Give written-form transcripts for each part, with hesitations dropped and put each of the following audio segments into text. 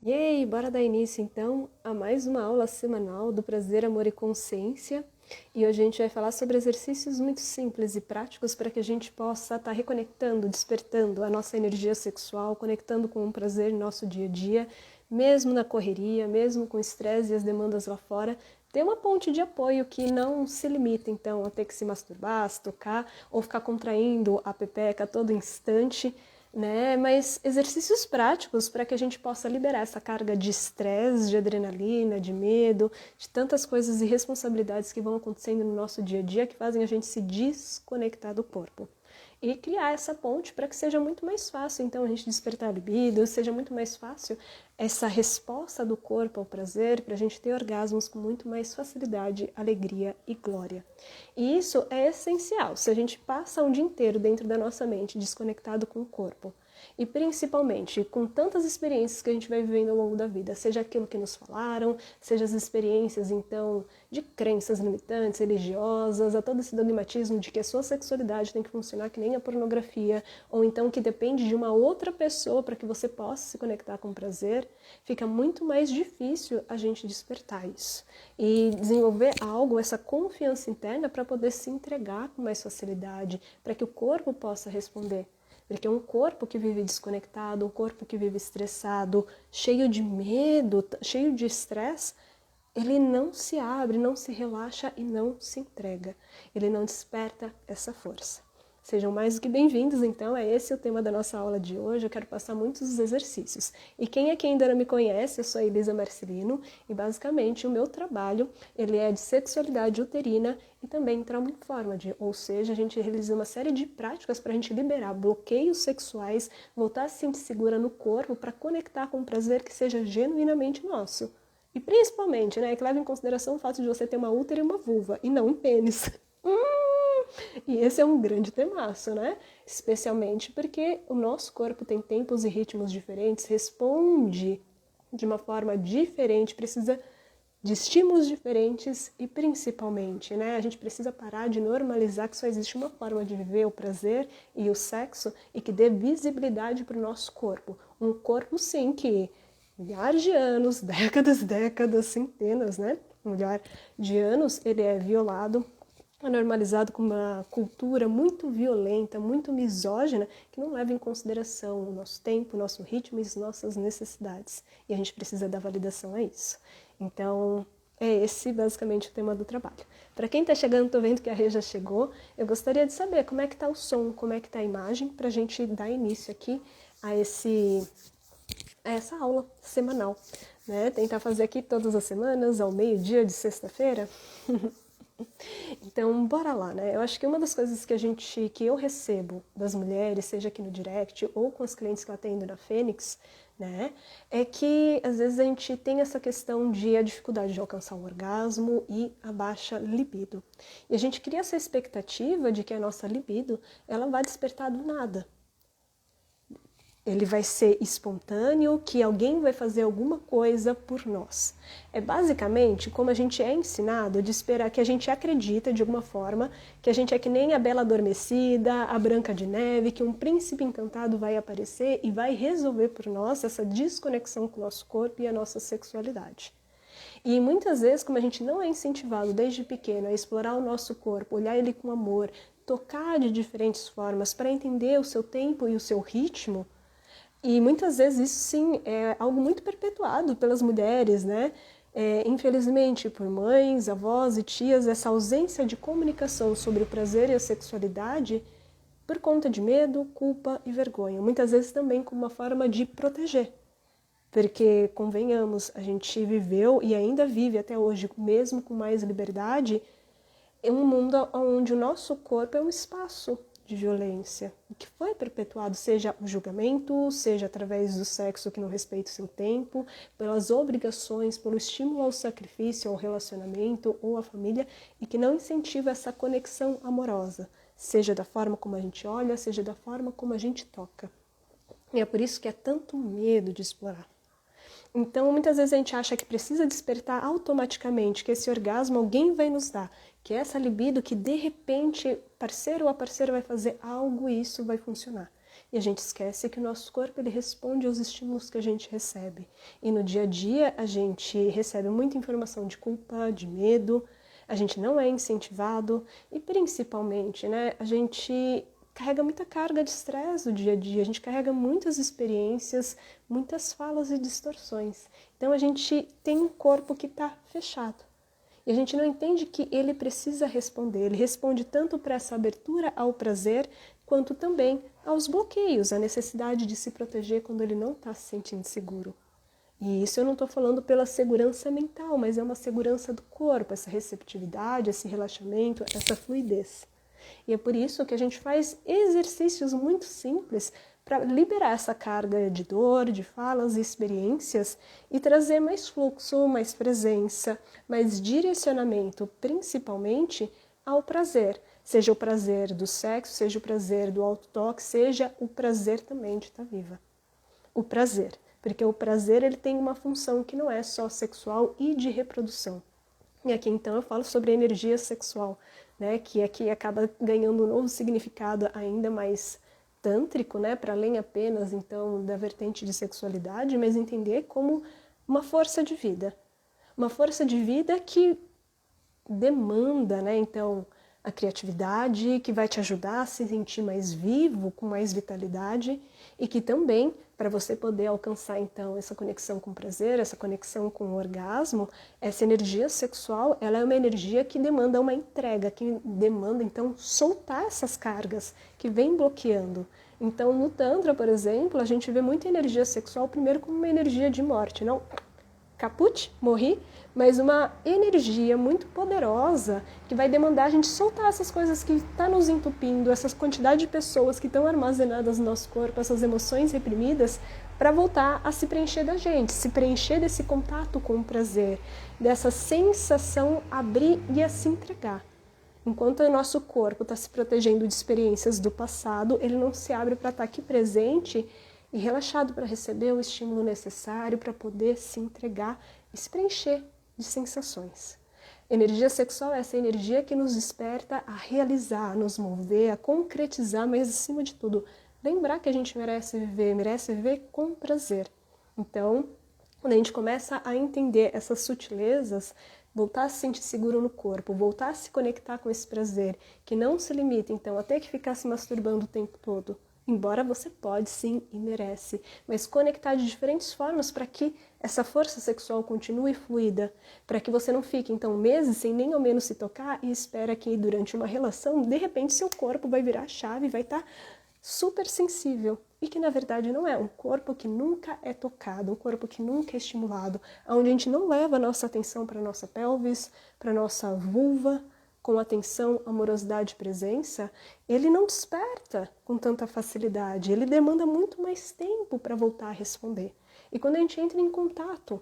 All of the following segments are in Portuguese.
E aí, bora dar início então a mais uma aula semanal do Prazer, Amor e Consciência. E hoje a gente vai falar sobre exercícios muito simples e práticos para que a gente possa estar reconectando, despertando a nossa energia sexual, conectando com o prazer no nosso dia a dia, mesmo na correria, mesmo com o estresse e as demandas lá fora. Ter uma ponte de apoio que não se limita, então, a ter que se masturbar, se tocar ou ficar contraindo a pepeca a todo instante, né? Mas exercícios práticos para que a gente possa liberar essa carga de estresse, de adrenalina, de medo, de tantas coisas e responsabilidades que vão acontecendo no nosso dia a dia que fazem a gente se desconectar do corpo. E criar essa ponte para que seja muito mais fácil, então, a gente despertar a libido, seja muito mais fácil essa resposta do corpo ao prazer, para a gente ter orgasmos com muito mais facilidade, alegria e glória. E isso é essencial, se a gente passa um dia inteiro dentro da nossa mente, desconectado com o corpo, e principalmente com tantas experiências que a gente vai vivendo ao longo da vida, seja aquilo que nos falaram, seja as experiências, então, de crenças limitantes, religiosas, a todo esse dogmatismo de que a sua sexualidade tem que funcionar que nem a pornografia, ou então que depende de uma outra pessoa para que você possa se conectar com prazer, fica muito mais difícil a gente despertar isso e desenvolver algo, essa confiança interna para poder se entregar com mais facilidade, para que o corpo possa responder. Porque um corpo que vive desconectado, um corpo que vive estressado, cheio de medo, cheio de estresse, ele não se abre, não se relaxa e não se entrega. Ele não desperta essa força. Sejam mais do que bem-vindos, então, é esse o tema da nossa aula de hoje. Eu quero passar muitos exercícios. E quem aqui ainda não me conhece, eu sou a Elisa Marcelino e basicamente o meu trabalho ele é de sexualidade uterina e também trauma informed, ou seja, a gente realiza uma série de práticas para a gente liberar bloqueios sexuais, voltar a se sentir segura no corpo para conectar com um prazer que seja genuinamente nosso. E principalmente, né, que leva em consideração o fato de você ter uma útero e uma vulva, e não um pênis. E esse é um grande temaço, né? Especialmente porque o nosso corpo tem tempos e ritmos diferentes, responde de uma forma diferente, precisa de estímulos diferentes e principalmente, né? A gente precisa parar de normalizar que só existe uma forma de viver o prazer e o sexo e que dê visibilidade para o nosso corpo. Um corpo, sim, que milhares de anos, décadas, centenas, né? Milhares de anos, ele é violado, é normalizado com uma cultura muito violenta, muito misógina, que não leva em consideração o nosso tempo, o nosso ritmo e as nossas necessidades. E a gente precisa dar validação a isso. Então, é esse basicamente o tema do trabalho. Para quem está chegando, estou vendo que a Rê já chegou, eu gostaria de saber como é que está o som, como é que está a imagem, para a gente dar início aqui a essa aula semanal. Né? Tentar fazer aqui todas as semanas, ao meio-dia de sexta-feira. Então, bora lá, né? Eu acho que uma das coisas que eu recebo das mulheres, seja aqui no direct ou com as clientes que eu atendo na Fênix, né, é que às vezes a gente tem essa questão de a dificuldade de alcançar o orgasmo e a baixa libido. E a gente cria essa expectativa de que a nossa libido, ela vai despertar do nada. Ele vai ser espontâneo, que alguém vai fazer alguma coisa por nós. É basicamente como a gente é ensinado de esperar, que a gente acredita de alguma forma, que a gente é que nem a Bela Adormecida, a Branca de Neve, que um príncipe encantado vai aparecer e vai resolver por nós essa desconexão com o nosso corpo e a nossa sexualidade. E muitas vezes, como a gente não é incentivado desde pequeno a explorar o nosso corpo, olhar ele com amor, tocar de diferentes formas para entender o seu tempo e o seu ritmo, e muitas vezes isso sim é algo muito perpetuado pelas mulheres, né? Infelizmente por mães, avós e tias, essa ausência de comunicação sobre o prazer e a sexualidade por conta de medo, culpa e vergonha. Muitas vezes também como uma forma de proteger. Porque, convenhamos, a gente viveu e ainda vive até hoje, mesmo com mais liberdade, em um mundo onde o nosso corpo é um espaço de violência, que foi perpetuado, seja o julgamento, seja através do sexo que não respeita o seu tempo, pelas obrigações, pelo estímulo ao sacrifício, ao relacionamento ou à família, e que não incentiva essa conexão amorosa, seja da forma como a gente olha, seja da forma como a gente toca. E é por isso que é tanto medo de explorar. Então, muitas vezes a gente acha que precisa despertar automaticamente, que esse orgasmo alguém vai nos dar, que é essa libido que de repente parceiro ou a parceira vai fazer algo e isso vai funcionar. E a gente esquece que o nosso corpo ele responde aos estímulos que a gente recebe. E no dia a dia a gente recebe muita informação de culpa, de medo, a gente não é incentivado e principalmente, né, a gente carrega muita carga de estresse do dia a dia, a gente carrega muitas experiências, muitas falas e distorções. Então a gente tem um corpo que está fechado. E a gente não entende que ele precisa responder. Ele responde tanto para essa abertura ao prazer, quanto também aos bloqueios, à necessidade de se proteger quando ele não está se sentindo seguro. E isso eu não estou falando pela segurança mental, mas é uma segurança do corpo, essa receptividade, esse relaxamento, essa fluidez. E é por isso que a gente faz exercícios muito simples para liberar essa carga de dor, de falas e experiências e trazer mais fluxo, mais presença, mais direcionamento, principalmente ao prazer. Seja o prazer do sexo, seja o prazer do autotoque, seja o prazer também de estar viva. O prazer, porque o prazer ele tem uma função que não é só sexual e de reprodução. E aqui então eu falo sobre a energia sexual, né, que aqui acaba ganhando um novo significado ainda mais tântrico, né, para além apenas então da vertente de sexualidade, mas entender como uma força de vida. Uma força de vida que demanda, né, então a criatividade, que vai te ajudar a se sentir mais vivo, com mais vitalidade, e que também, para você poder alcançar então essa conexão com o prazer, essa conexão com o orgasmo, essa energia sexual, ela é uma energia que demanda uma entrega, que demanda então soltar essas cargas que vem bloqueando. Então no Tantra, por exemplo, a gente vê muita energia sexual primeiro como uma energia de morte, não caput, morri, mas uma energia muito poderosa que vai demandar a gente soltar essas coisas que estão nos entupindo, essas quantidade de pessoas que estão armazenadas no nosso corpo, essas emoções reprimidas, para voltar a se preencher da gente, se preencher desse contato com o prazer, dessa sensação abrir e a se entregar. Enquanto o nosso corpo está se protegendo de experiências do passado, ele não se abre para estar aqui presente e relaxado para receber o estímulo necessário para poder se entregar e se preencher de sensações. Energia sexual é essa energia que nos desperta a realizar, a nos mover, a concretizar, mas acima de tudo, lembrar que a gente merece viver com prazer. Então, quando a gente começa a entender essas sutilezas, voltar a se sentir seguro no corpo, voltar a se conectar com esse prazer, que não se limita, então, a ter que ficar se masturbando o tempo todo. Embora você pode, sim, e merece, mas conectar de diferentes formas para que essa força sexual continue fluida, para que você não fique, então, meses sem nem ao menos se tocar e espera que durante uma relação, de repente, seu corpo vai virar a chave e vai estar super sensível. E que, na verdade, não é um corpo que nunca é tocado, um corpo que nunca é estimulado, onde a gente não leva a nossa atenção para a nossa pelvis, para a nossa vulva, com atenção, amorosidade e presença, ele não desperta com tanta facilidade, ele demanda muito mais tempo para voltar a responder. E quando a gente entra em contato,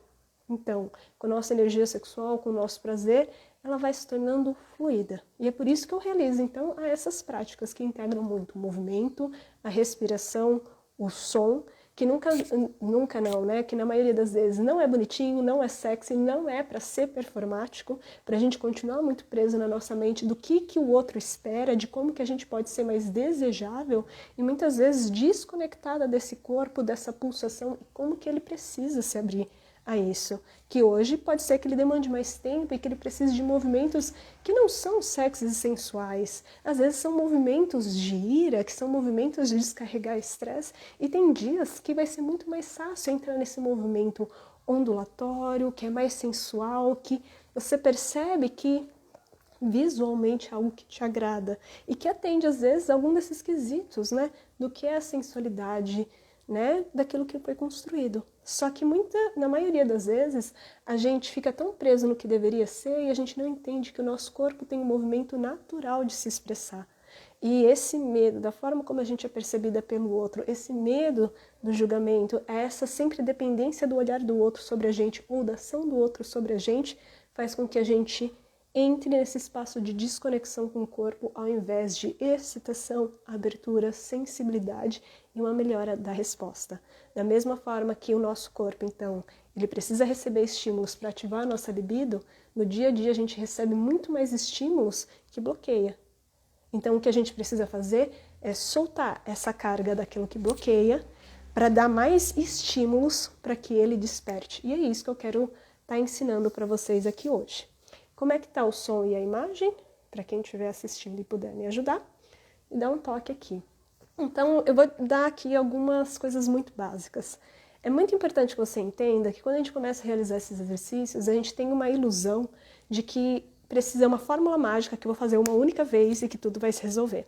então, com a nossa energia sexual, com o nosso prazer, ela vai se tornando fluida. E é por isso que eu realizo, então, essas práticas que integram muito o movimento, a respiração, o som, que nunca não, né? Que na maioria das vezes não é bonitinho, não é sexy, não é para ser performático, para a gente continuar muito preso na nossa mente do que o outro espera, de como que a gente pode ser mais desejável e muitas vezes desconectada desse corpo, dessa pulsação e como que ele precisa se abrir a isso, que hoje pode ser que ele demande mais tempo e que ele precise de movimentos que não são sexys e sensuais. Às vezes são movimentos de ira, que são movimentos de descarregar estresse, e tem dias que vai ser muito mais fácil entrar nesse movimento ondulatório, que é mais sensual, que você percebe que visualmente é algo que te agrada e que atende às vezes a algum desses quesitos, né, do que é a sensualidade, né, daquilo que foi construído. Só que na maioria das vezes, a gente fica tão preso no que deveria ser e a gente não entende que o nosso corpo tem um movimento natural de se expressar. E esse medo, da forma como a gente é percebida pelo outro, esse medo do julgamento, essa sempre dependência do olhar do outro sobre a gente ou da ação do outro sobre a gente, faz com que a gente entre nesse espaço de desconexão com o corpo ao invés de excitação, abertura, sensibilidade e uma melhora da resposta. Da mesma forma que o nosso corpo, então, ele precisa receber estímulos para ativar a nossa libido, no dia a dia a gente recebe muito mais estímulos que bloqueia. Então, o que a gente precisa fazer é soltar essa carga daquilo que bloqueia para dar mais estímulos para que ele desperte. E é isso que eu quero estar ensinando para vocês aqui hoje. Como é que está o som e a imagem? Para quem estiver assistindo e puder me ajudar, me dá um toque aqui. Então, eu vou dar aqui algumas coisas muito básicas. É muito importante que você entenda que quando a gente começa a realizar esses exercícios, a gente tem uma ilusão de que precisa uma fórmula mágica que eu vou fazer uma única vez e que tudo vai se resolver.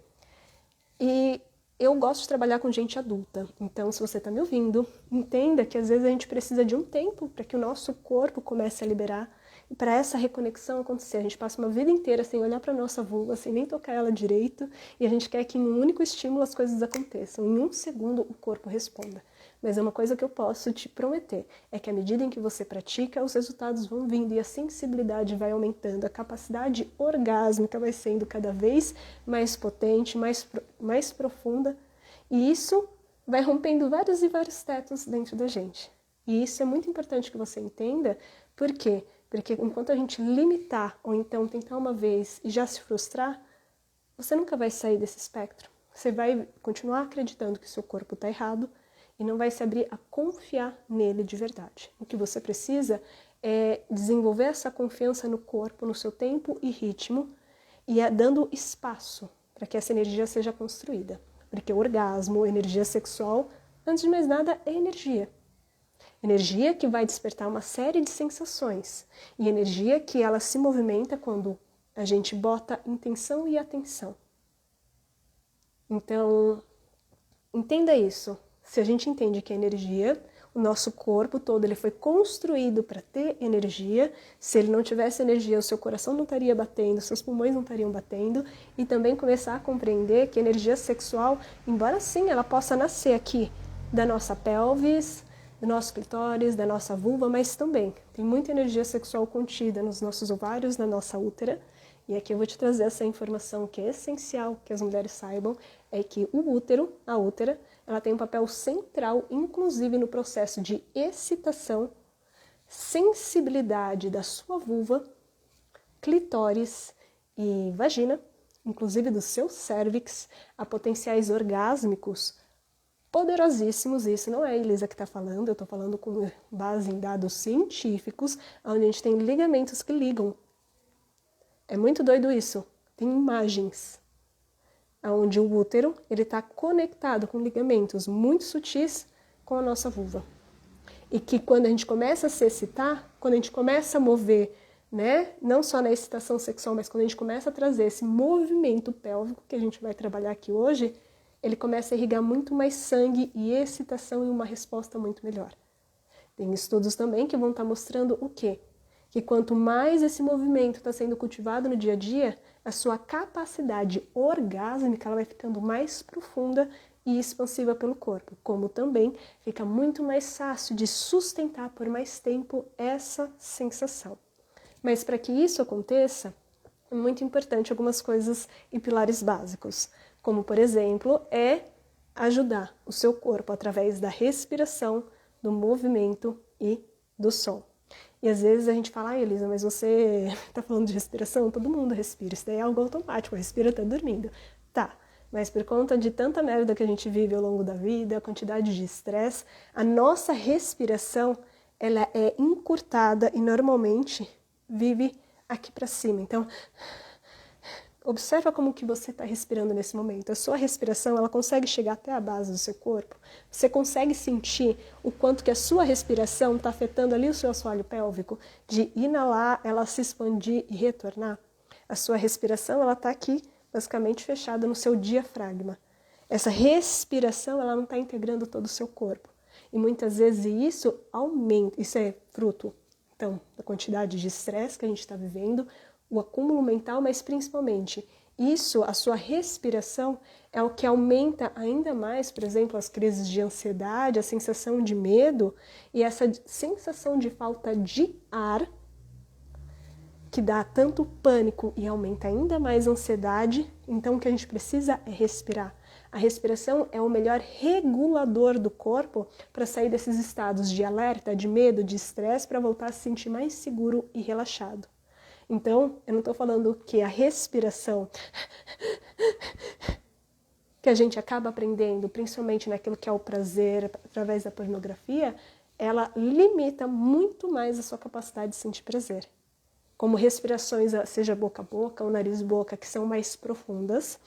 E eu gosto de trabalhar com gente adulta, então se você está me ouvindo, entenda que às vezes a gente precisa de um tempo para que o nosso corpo comece a liberar e para essa reconexão acontecer. A gente passa uma vida inteira sem olhar para a nossa vulva, sem nem tocar ela direito, e a gente quer que em um único estímulo as coisas aconteçam, em um segundo o corpo responda. Mas é uma coisa que eu posso te prometer, é que à medida em que você pratica, os resultados vão vindo e a sensibilidade vai aumentando, a capacidade orgásmica vai sendo cada vez mais potente, mais profunda, e isso vai rompendo vários e vários tetos dentro da gente. E isso é muito importante que você entenda, por quê? Porque enquanto a gente limitar ou então tentar uma vez e já se frustrar, você nunca vai sair desse espectro. Você vai continuar acreditando que seu corpo está errado, e não vai se abrir a confiar nele de verdade. O que você precisa é desenvolver essa confiança no corpo, no seu tempo e ritmo, e dando espaço para que essa energia seja construída. Porque o orgasmo, energia sexual, antes de mais nada, é energia. Energia que vai despertar uma série de sensações. E energia que ela se movimenta quando a gente bota intenção e atenção. Então, entenda isso. Se a gente entende que a energia, o nosso corpo todo ele foi construído para ter energia, se ele não tivesse energia, o seu coração não estaria batendo, seus pulmões não estariam batendo, e também começar a compreender que a energia sexual, embora sim ela possa nascer aqui da nossa pelvis, do nosso clitóris, da nossa vulva, mas também tem muita energia sexual contida nos nossos ovários, na nossa útera. E aqui eu vou te trazer essa informação que é essencial que as mulheres saibam, é que o útero, a útera, ela tem um papel central, inclusive no processo de excitação, sensibilidade da sua vulva, clitóris e vagina, inclusive do seu cérvix, a potenciais orgásmicos poderosíssimos. Isso não é a Elisa que está falando, eu estou falando com base em dados científicos, onde a gente tem ligamentos que ligam. É muito doido isso. Tem imagens onde o útero está conectado com ligamentos muito sutis com a nossa vulva. E que quando a gente começa a se excitar, quando a gente começa a mover, né, não só na excitação sexual, mas quando a gente começa a trazer esse movimento pélvico que a gente vai trabalhar aqui hoje, ele começa a irrigar muito mais sangue e excitação e uma resposta muito melhor. Tem estudos também que vão estar mostrando o quê? Que quanto mais esse movimento está sendo cultivado no dia a dia, a sua capacidade orgásmica ela vai ficando mais profunda e expansiva pelo corpo, como também fica muito mais fácil de sustentar por mais tempo essa sensação. Mas para que isso aconteça, é muito importante algumas coisas e pilares básicos, como por exemplo, é ajudar o seu corpo através da respiração, do movimento e do som. E às vezes a gente fala, Elisa, mas você tá falando de respiração? Todo mundo respira, isso daí é algo automático, respira tá dormindo. Tá, mas por conta de tanta merda que a gente vive ao longo da vida, a quantidade de estresse, a nossa respiração, ela é encurtada e normalmente vive aqui para cima. Então, observa como que você está respirando nesse momento. A sua respiração, ela consegue chegar até a base do seu corpo? Você consegue sentir o quanto que a sua respiração está afetando ali o seu assoalho pélvico? De inalar, ela se expandir e retornar? A sua respiração, ela está aqui, basicamente fechada no seu diafragma. Essa respiração, ela não está integrando todo o seu corpo. E muitas vezes isso aumenta, isso é fruto, então, da quantidade de estresse que a gente está vivendo, o acúmulo mental, mas principalmente isso, a sua respiração, é o que aumenta ainda mais, por exemplo, as crises de ansiedade, a sensação de medo e essa sensação de falta de ar, que dá tanto pânico e aumenta ainda mais a ansiedade. Então, o que a gente precisa é respirar. A respiração é o melhor regulador do corpo para sair desses estados de alerta, de medo, de estresse, para voltar a se sentir mais seguro e relaxado. Então, eu não estou falando que a respiração que a gente acaba aprendendo, principalmente naquilo que é o prazer, através da pornografia, ela limita muito mais a sua capacidade de sentir prazer. Como respirações, seja boca a boca ou nariz-boca, que são mais profundas.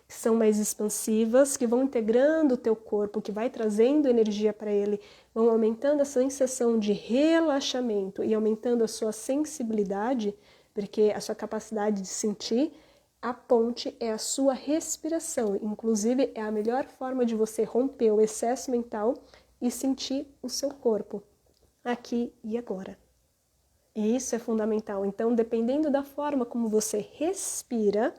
Que são mais expansivas, que vão integrando o teu corpo, que vai trazendo energia para ele, vão aumentando a sensação de relaxamento e aumentando a sua sensibilidade, porque a sua capacidade de sentir, a ponte é a sua respiração. Inclusive, é a melhor forma de você romper o excesso mental e sentir o seu corpo, aqui e agora. E isso é fundamental. Então, dependendo da forma como você respira,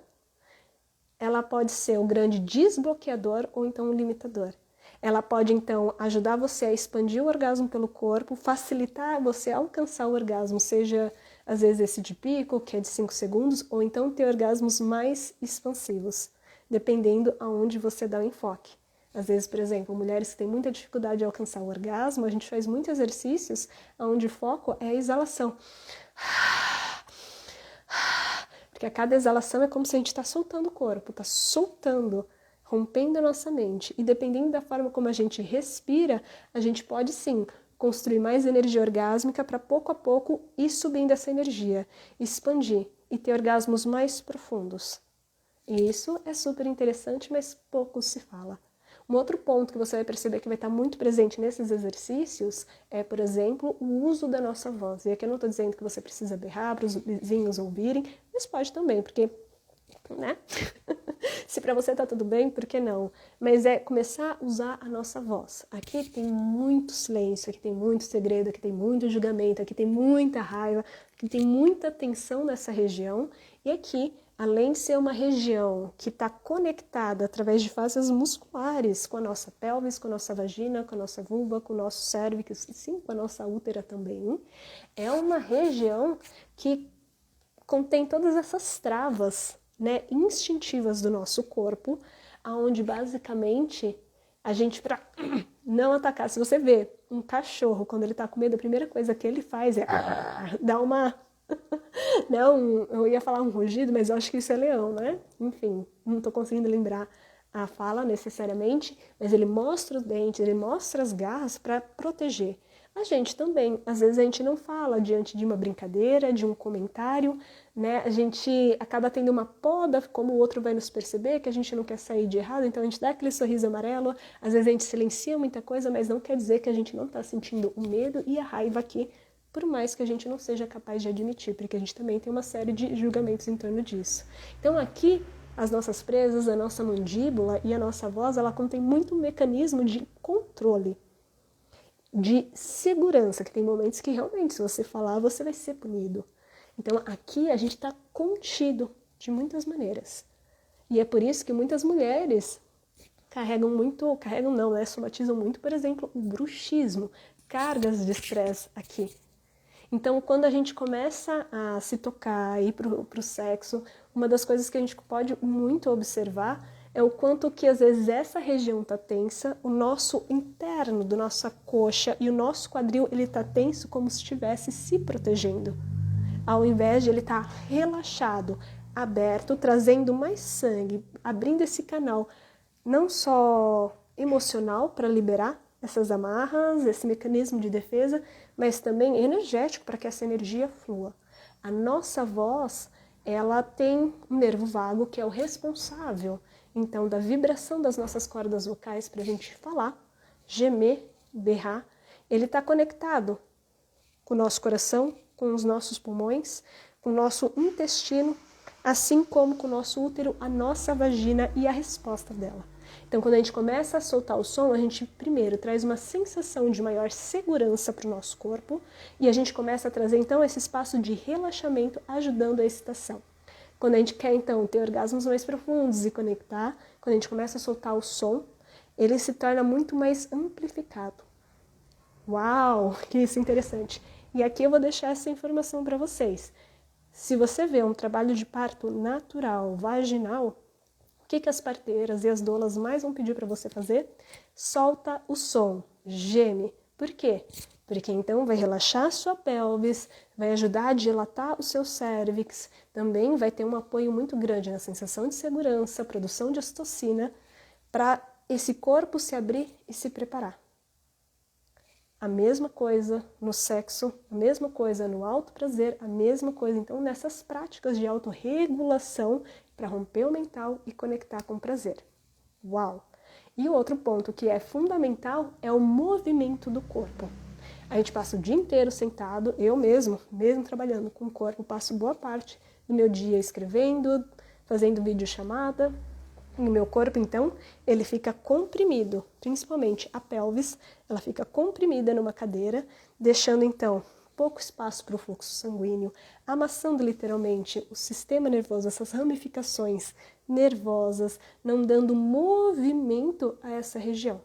ela pode ser um grande desbloqueador ou então um limitador. Ela pode, então, ajudar você a expandir o orgasmo pelo corpo, facilitar você alcançar o orgasmo, seja, às vezes, esse de pico, que é de 5 segundos, ou então ter orgasmos mais expansivos, dependendo aonde você dá o enfoque. Às vezes, por exemplo, mulheres que têm muita dificuldade de alcançar o orgasmo, a gente faz muitos exercícios onde o foco é a exalação. Porque a cada exalação é como se a gente está soltando o corpo, está soltando, rompendo a nossa mente. E dependendo da forma como a gente respira, a gente pode sim construir mais energia orgásmica para pouco a pouco ir subindo essa energia, expandir e ter orgasmos mais profundos. E isso é super interessante, mas pouco se fala. Um outro ponto que você vai perceber que vai estar muito presente nesses exercícios é, por exemplo, o uso da nossa voz. E aqui eu não estou dizendo que você precisa berrar para os vizinhos ouvirem, mas pode também, porque, né? Se para você está tudo bem, por que não? Mas é começar a usar a nossa voz. Aqui tem muito silêncio, aqui tem muito segredo, aqui tem muito julgamento, aqui tem muita raiva, aqui tem muita tensão nessa região. E aqui, além de ser uma região que está conectada através de faces musculares com a nossa pelvis, com a nossa vagina, com a nossa vulva, com o nosso cérvix, sim, com a nossa útera também, é uma região que contém todas essas travas, né, instintivas do nosso corpo, aonde basicamente a gente, para não atacar, se você vê um cachorro, quando ele está com medo, a primeira coisa que ele faz é dar uma... Não, eu ia falar um rugido, mas eu acho que isso é leão, né? Enfim, não estou conseguindo lembrar a fala necessariamente, mas ele mostra os dentes, ele mostra as garras para proteger. A gente também, às vezes a gente não fala diante de uma brincadeira, de um comentário, né? A gente acaba tendo uma poda, como o outro vai nos perceber, que a gente não quer sair de errado, então a gente dá aquele sorriso amarelo, às vezes a gente silencia muita coisa, mas não quer dizer que a gente não está sentindo o medo e a raiva aqui, por mais que a gente não seja capaz de admitir, porque a gente também tem uma série de julgamentos em torno disso. Então aqui, as nossas presas, a nossa mandíbula e a nossa voz, ela contém muito mecanismo de controle, de segurança, que tem momentos que realmente, se você falar, você vai ser punido. Então aqui a gente está contido de muitas maneiras. E é por isso que muitas mulheres somatizam muito, por exemplo, o bruxismo, cargas de estresse aqui. Então, quando a gente começa a se tocar, ir para o sexo, uma das coisas que a gente pode muito observar é o quanto que, às vezes, essa região está tensa, o nosso interno da nossa coxa e o nosso quadril, ele está tenso como se estivesse se protegendo. Ao invés de ele estar relaxado, aberto, trazendo mais sangue, abrindo esse canal, não só emocional para liberar essas amarras, esse mecanismo de defesa, mas também energético para que essa energia flua. A nossa voz, ela tem um nervo vago que é o responsável, então, da vibração das nossas cordas vocais para a gente falar, gemer, berrar. Ele está conectado com o nosso coração, com os nossos pulmões, com o nosso intestino, assim como com o nosso útero, a nossa vagina e a resposta dela. Então, quando a gente começa a soltar o som, a gente primeiro traz uma sensação de maior segurança para o nosso corpo e a gente começa a trazer, então, esse espaço de relaxamento ajudando a excitação. Quando a gente quer, então, ter orgasmos mais profundos e conectar, quando a gente começa a soltar o som, ele se torna muito mais amplificado. Uau, que isso interessante! E aqui eu vou deixar essa informação para vocês. Se você vê um trabalho de parto natural, vaginal, o que as parteiras e as doulas mais vão pedir para você fazer? Solta o som, geme. Por quê? porque então vai relaxar a sua pelvis, vai ajudar a dilatar o seu cérvix, também vai ter um apoio muito grande na sensação de segurança, produção de ocitocina, para esse corpo se abrir e se preparar. A mesma coisa no sexo, a mesma coisa no alto prazer, a mesma coisa então nessas práticas de autorregulação para romper o mental e conectar com o prazer. Uau! E o outro ponto que é fundamental é o movimento do corpo. A gente passa o dia inteiro sentado, eu mesmo trabalhando com o corpo, passo boa parte do meu dia escrevendo, fazendo videochamada. E o meu corpo, então, ele fica comprimido, principalmente a pelvis, ela fica comprimida numa cadeira, deixando, então, pouco espaço para o fluxo sanguíneo, amassando literalmente o sistema nervoso, essas ramificações nervosas, não dando movimento a essa região.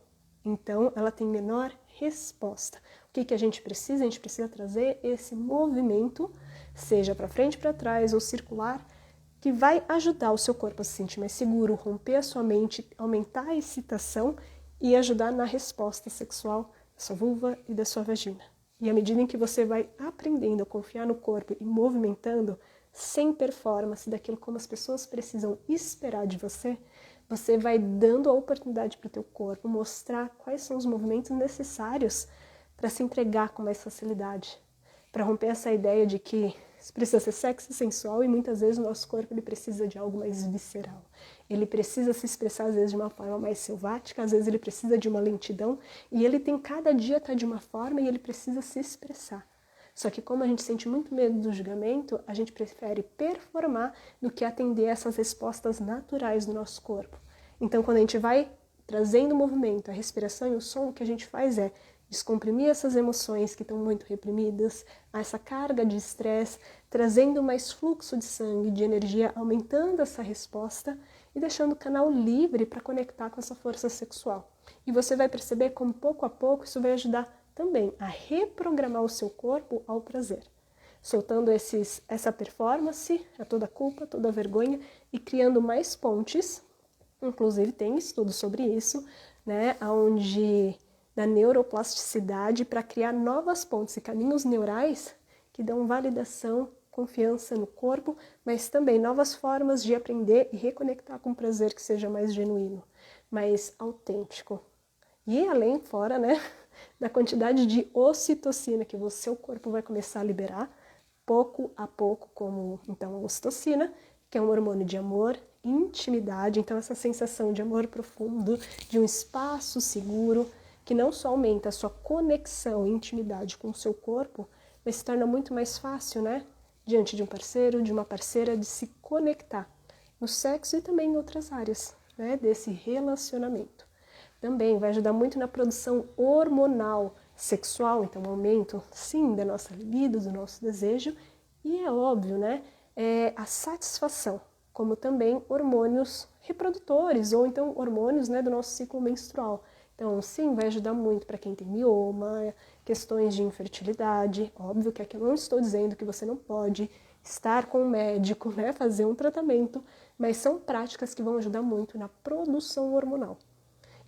Então, ela tem menor resposta. O que a gente precisa? A gente precisa trazer esse movimento, seja para frente, para trás ou circular, que vai ajudar o seu corpo a se sentir mais seguro, romper a sua mente, aumentar a excitação e ajudar na resposta sexual da sua vulva e da sua vagina. E à medida em que você vai aprendendo a confiar no corpo e movimentando, sem performance daquilo como as pessoas precisam esperar de você, você vai dando a oportunidade para o teu corpo mostrar quais são os movimentos necessários para se entregar com mais facilidade, para romper essa ideia de que isso precisa ser sexy, sensual, e muitas vezes o nosso corpo ele precisa de algo mais visceral. Ele precisa se expressar às vezes de uma forma mais selvática, às vezes ele precisa de uma lentidão, e ele tem cada dia tá de uma forma e ele precisa se expressar. Só que como a gente sente muito medo do julgamento, a gente prefere performar do que atender essas respostas naturais do nosso corpo. Então quando a gente vai trazendo o movimento, a respiração e o som, o que a gente faz é descomprimir essas emoções que estão muito reprimidas, essa carga de estresse, trazendo mais fluxo de sangue, de energia, aumentando essa resposta e deixando o canal livre para conectar com essa força sexual. E você vai perceber como pouco a pouco isso vai ajudar também a reprogramar o seu corpo ao prazer, soltando essa performance, a toda culpa, toda vergonha e criando mais pontes. Inclusive tem estudo sobre isso, né, onde da neuroplasticidade para criar novas pontes e caminhos neurais que dão validação, confiança no corpo, mas também novas formas de aprender e reconectar com o prazer que seja mais genuíno, mais autêntico. E além, fora, né, da quantidade de ocitocina que o seu corpo vai começar a liberar, pouco a pouco, como então a ocitocina, que é um hormônio de amor, intimidade, então essa sensação de amor profundo, de um espaço seguro, que não só aumenta a sua conexão e intimidade com o seu corpo, mas se torna muito mais fácil, né? Diante de um parceiro, de uma parceira, de se conectar no sexo e também em outras áreas, né? Desse relacionamento. Também vai ajudar muito na produção hormonal sexual, então aumento, sim, da nossa libido, do nosso desejo, e é óbvio, né? A satisfação, como também hormônios reprodutores, ou então hormônios, né, do nosso ciclo menstrual. Então, sim, vai ajudar muito para quem tem mioma, questões de infertilidade. Óbvio que aqui eu não estou dizendo que você não pode estar com um médico, né, fazer um tratamento, mas são práticas que vão ajudar muito na produção hormonal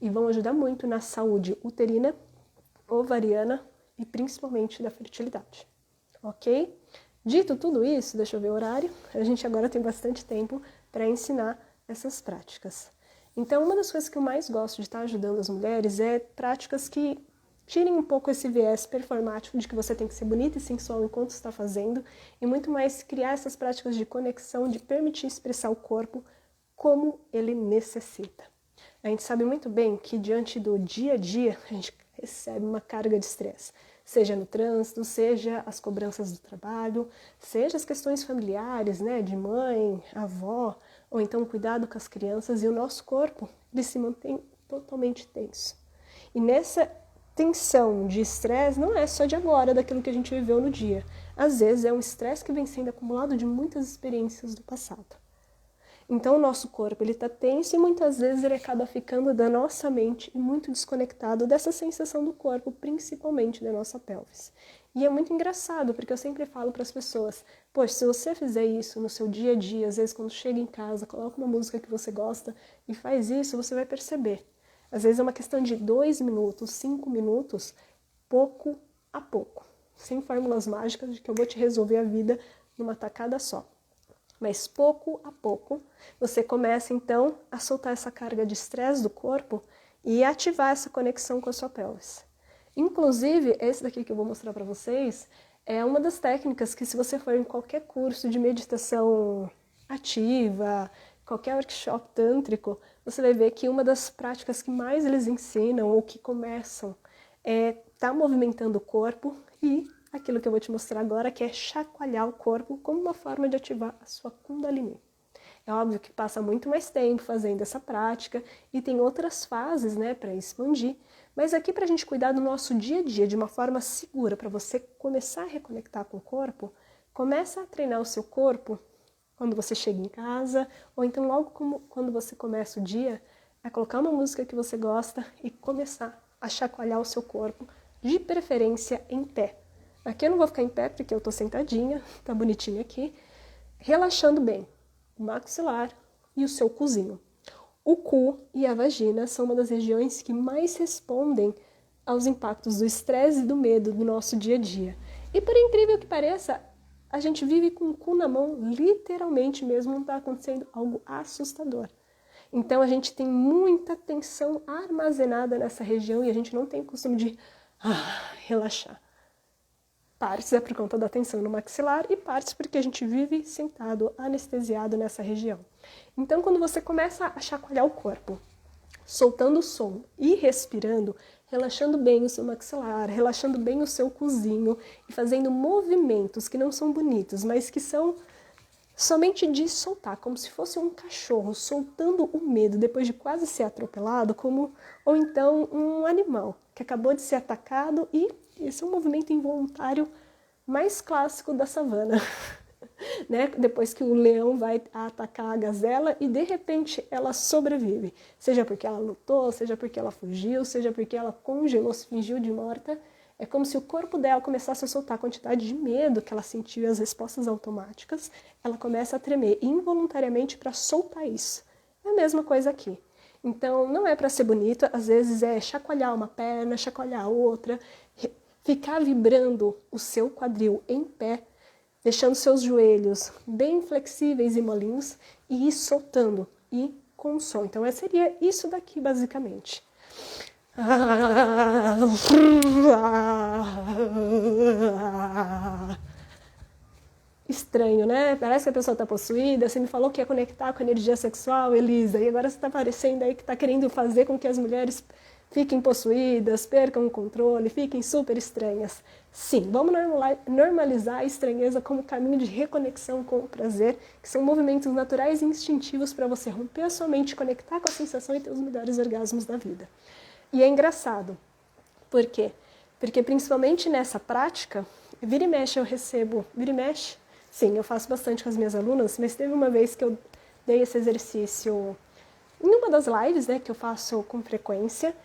e vão ajudar muito na saúde uterina, ovariana e principalmente da fertilidade. Ok? Dito tudo isso, deixa eu ver o horário, a gente agora tem bastante tempo para ensinar essas práticas. Então, uma das coisas que eu mais gosto de estar ajudando as mulheres é práticas que tirem um pouco esse viés performático de que você tem que ser bonita e sensual enquanto está fazendo, e muito mais criar essas práticas de conexão, de permitir expressar o corpo como ele necessita. A gente sabe muito bem que diante do dia a dia, a gente recebe uma carga de estresse, seja no trânsito, seja as cobranças do trabalho, seja as questões familiares, né, de mãe, avó, ou então cuidado com as crianças, e o nosso corpo, ele se mantém totalmente tenso. E nessa tensão de estresse não é só de agora, daquilo que a gente viveu no dia. Às vezes é um estresse que vem sendo acumulado de muitas experiências do passado. Então o nosso corpo ele está tenso e muitas vezes ele acaba ficando da nossa mente e muito desconectado dessa sensação do corpo, principalmente da nossa pelvis. E é muito engraçado, porque eu sempre falo para as pessoas, poxa, se você fizer isso no seu dia a dia, às vezes quando chega em casa, coloca uma música que você gosta e faz isso, você vai perceber. Às vezes é uma questão de 2 minutos, 5 minutos, pouco a pouco, sem fórmulas mágicas de que eu vou te resolver a vida numa tacada só. Mas pouco a pouco, você começa então a soltar essa carga de estresse do corpo e ativar essa conexão com a sua pelvis. Inclusive, esse daqui que eu vou mostrar para vocês é uma das técnicas que, se você for em qualquer curso de meditação ativa, qualquer workshop tântrico, você vai ver que uma das práticas que mais eles ensinam ou que começam é estar movimentando o corpo e aquilo que eu vou te mostrar agora, que é chacoalhar o corpo como uma forma de ativar a sua Kundalini. É óbvio que passa muito mais tempo fazendo essa prática e tem outras fases, né, para expandir. Mas aqui, para a gente cuidar do nosso dia a dia de uma forma segura, para você começar a reconectar com o corpo, começa a treinar o seu corpo quando você chega em casa, ou então logo quando você começa o dia, a colocar uma música que você gosta e começar a chacoalhar o seu corpo, de preferência em pé. Aqui eu não vou ficar em pé porque eu tô sentadinha, tá bonitinho aqui, relaxando bem o maxilar e o seu cuzinho. O cu e a vagina são uma das regiões que mais respondem aos impactos do estresse e do medo do nosso dia a dia. E por incrível que pareça, a gente vive com o cu na mão, literalmente mesmo, não está acontecendo algo assustador. Então a gente tem muita tensão armazenada nessa região e a gente não tem o costume de relaxar. Partes é por conta da tensão no maxilar e partes porque a gente vive sentado, anestesiado nessa região. Então, quando você começa a chacoalhar o corpo, soltando o som e respirando, relaxando bem o seu maxilar, relaxando bem o seu cozinho e fazendo movimentos que não são bonitos, mas que são somente de soltar, como se fosse um cachorro soltando o medo depois de quase ser atropelado, ou então um animal que acabou de ser atacado, e esse é um movimento involuntário mais clássico da savana. Né? Depois que o leão vai atacar a gazela e de repente ela sobrevive, seja porque ela lutou, seja porque ela fugiu, seja porque ela congelou, se fingiu de morta, é como se o corpo dela começasse a soltar a quantidade de medo que ela sentiu e as respostas automáticas, ela começa a tremer involuntariamente para soltar isso. É a mesma coisa aqui. Então não é para ser bonito, às vezes é chacoalhar uma perna, chacoalhar a outra, ficar vibrando o seu quadril em pé, deixando seus joelhos bem flexíveis e molinhos e ir soltando e com o som. Então seria isso daqui basicamente. Estranho, né? Parece que a pessoa está possuída. Você me falou que ia conectar com a energia sexual, Elisa, e agora você está parecendo aí que está querendo fazer com que as mulheres fiquem possuídas, percam o controle, fiquem super estranhas. Sim, vamos normalizar a estranheza como caminho de reconexão com o prazer, que são movimentos naturais e instintivos para você romper a sua mente, conectar com a sensação e ter os melhores orgasmos da vida. E é engraçado. Por quê? Porque principalmente nessa prática, vira e mexe eu recebo... Vira e mexe? Sim, eu faço bastante com as minhas alunas, mas teve uma vez que eu dei esse exercício em uma das lives, né, que eu faço com frequência,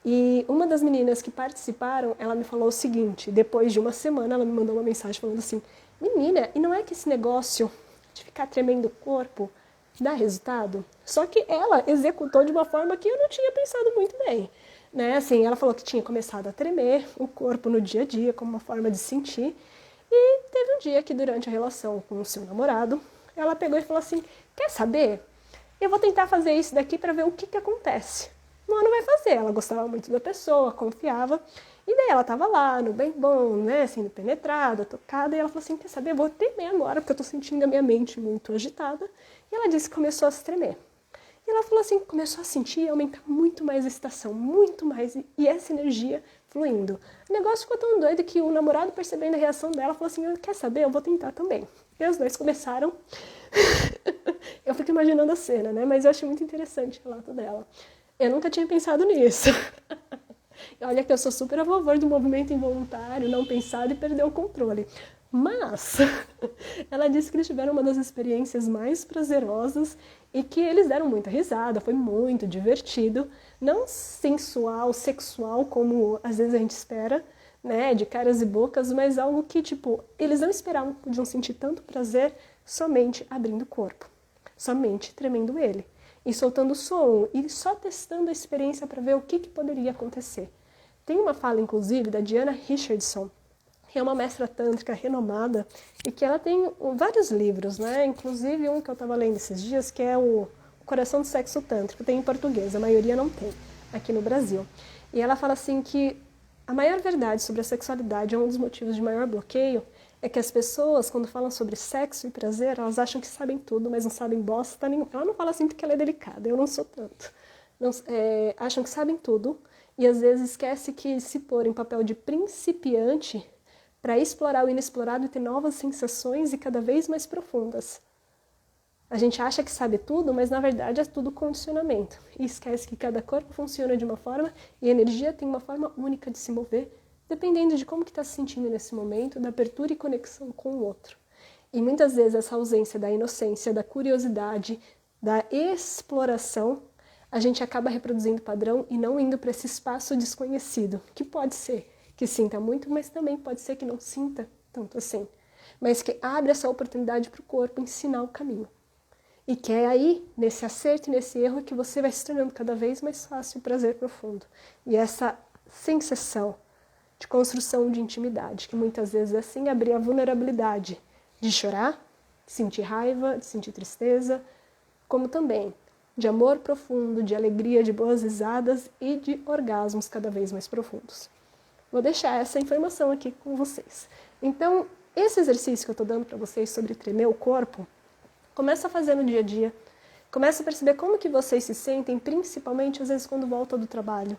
e uma das meninas que participaram, ela me falou o seguinte: depois de uma semana, ela me mandou uma mensagem falando assim: menina, e não é que esse negócio de ficar tremendo o corpo dá resultado? Só que ela executou de uma forma que eu não tinha pensado muito bem, né? Assim, ela falou que tinha começado a tremer o corpo no dia a dia como uma forma de sentir, e teve um dia que, durante a relação com o seu namorado, ela pegou e falou assim: quer saber? Eu vou tentar fazer isso daqui para ver o que acontece. Não vai fazer. Ela gostava muito da pessoa, confiava. E daí ela tava lá, no bem bom, né, sendo penetrada, tocada. E ela falou assim: quer saber? Eu vou tremer agora, porque eu tô sentindo a minha mente muito agitada. E ela disse que começou a se tremer. E ela falou assim, começou a sentir e aumentar muito mais a excitação, muito mais. E essa energia fluindo. O negócio ficou tão doido que o namorado, percebendo a reação dela, falou assim: quer saber? Eu vou tentar também. E os dois começaram. Eu fico imaginando a cena, né? Mas eu achei muito interessante o relato dela. Eu nunca tinha pensado nisso. Olha que eu sou super a favor do movimento involuntário, não pensado e perder o controle. Mas ela disse que eles tiveram uma das experiências mais prazerosas e que eles deram muita risada, foi muito divertido. Não sensual, sexual, como às vezes a gente espera, né, de caras e bocas, mas algo que, tipo, eles não esperavam que podiam sentir tanto prazer somente abrindo o corpo, somente tremendo ele. E soltando o som, e só testando a experiência para ver o que poderia acontecer. Tem uma fala, inclusive, da Diana Richardson, é uma mestra tântrica renomada e que ela tem vários livros, né? Inclusive um que eu estava lendo esses dias, que é o Coração do Sexo Tântrico, tem em português, a maioria não tem aqui no Brasil. E ela fala assim que a maior verdade sobre a sexualidade, um dos motivos de maior bloqueio, é que as pessoas, quando falam sobre sexo e prazer, elas acham que sabem tudo, mas não sabem bosta nenhuma. Ela não fala assim porque ela é delicada, eu não sou tanto. Não, acham que sabem tudo e às vezes esquece que se pôr em papel de principiante para explorar o inexplorado e ter novas sensações e cada vez mais profundas. A gente acha que sabe tudo, mas na verdade é tudo condicionamento. E esquece que cada corpo funciona de uma forma e a energia tem uma forma única de se mover, dependendo de como que está se sentindo nesse momento, da abertura e conexão com o outro. E muitas vezes essa ausência da inocência, da curiosidade, da exploração, a gente acaba reproduzindo padrão e não indo para esse espaço desconhecido, que pode ser que sinta muito, mas também pode ser que não sinta tanto assim. Mas que abre essa oportunidade para o corpo ensinar o caminho. E que é aí, nesse acerto e nesse erro, que você vai se tornando cada vez mais fácil o prazer profundo. E essa sensação de construção de intimidade, que muitas vezes é assim, abrir a vulnerabilidade de chorar, de sentir raiva, de sentir tristeza, como também de amor profundo, de alegria, de boas risadas e de orgasmos cada vez mais profundos. Vou deixar essa informação aqui com vocês. Então, esse exercício que eu estou dando para vocês sobre tremer o corpo, começa a fazer no dia a dia. Começa a perceber como que vocês se sentem, principalmente às vezes quando volta do trabalho.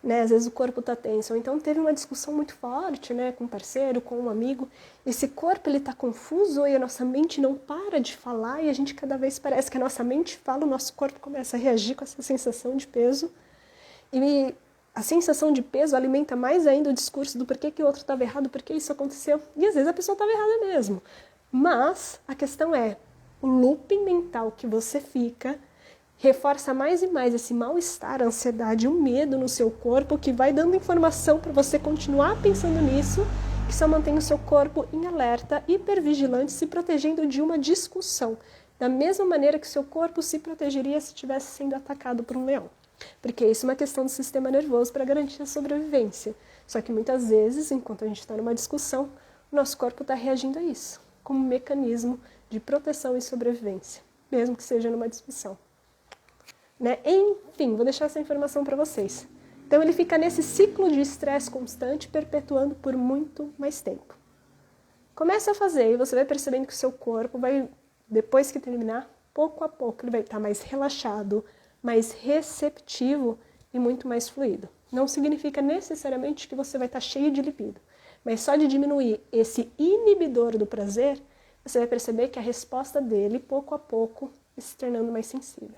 Né? Às vezes o corpo está tenso. Ou então teve uma discussão muito forte, né? Com um parceiro, com um amigo. Esse corpo está confuso e a nossa mente não para de falar e a gente cada vez parece que a nossa mente fala, o nosso corpo começa a reagir com essa sensação de peso. E a sensação de peso alimenta mais ainda o discurso do porquê que o outro estava errado, porquê isso aconteceu. E às vezes a pessoa estava errada mesmo. Mas a questão é, o looping mental que você fica reforça mais e mais esse mal-estar, a ansiedade, o medo no seu corpo, que vai dando informação para você continuar pensando nisso, que só mantém o seu corpo em alerta, hipervigilante, se protegendo de uma discussão, da mesma maneira que o seu corpo se protegeria se estivesse sendo atacado por um leão. Porque isso é uma questão do sistema nervoso para garantir a sobrevivência. Só que muitas vezes, enquanto a gente está numa discussão, o nosso corpo está reagindo a isso, como um mecanismo de proteção e sobrevivência, mesmo que seja numa discussão. Né? Enfim, vou deixar essa informação para vocês. Então ele fica nesse ciclo de estresse constante, perpetuando por muito mais tempo. Comece a fazer e você vai percebendo que o seu corpo vai, depois que terminar, pouco a pouco ele vai estar mais relaxado, mais receptivo e muito mais fluido. Não significa necessariamente que você vai estar cheio de libido, mas só de diminuir esse inibidor do prazer, você vai perceber que a resposta dele, pouco a pouco, vai se tornando mais sensível.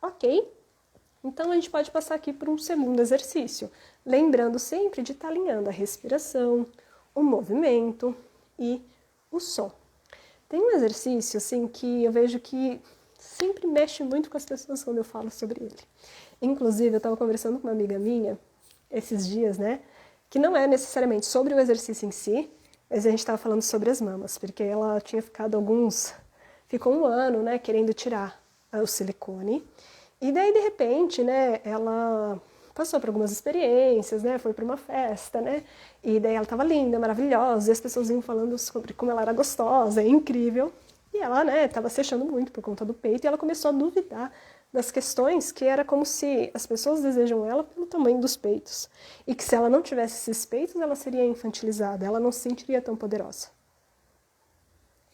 Ok? Então a gente pode passar aqui por um segundo exercício, lembrando sempre de estar alinhando a respiração, o movimento e o som. Tem um exercício assim que eu vejo que sempre mexe muito com as pessoas quando eu falo sobre ele. Inclusive, eu estava conversando com uma amiga minha esses dias, né? Que não é necessariamente sobre o exercício em si, mas a gente estava falando sobre as mamas, porque ela tinha ficou um ano, né, querendo tirar o silicone. E daí, de repente, né, ela passou por algumas experiências, né, foi para uma festa, né, e daí ela estava linda, maravilhosa, e as pessoas iam falando sobre como ela era gostosa, incrível. E ela, né, estava se achando muito por conta do peito e ela começou a duvidar das questões que era como se as pessoas desejam ela pelo tamanho dos peitos. E que se ela não tivesse esses peitos, ela seria infantilizada, ela não se sentiria tão poderosa.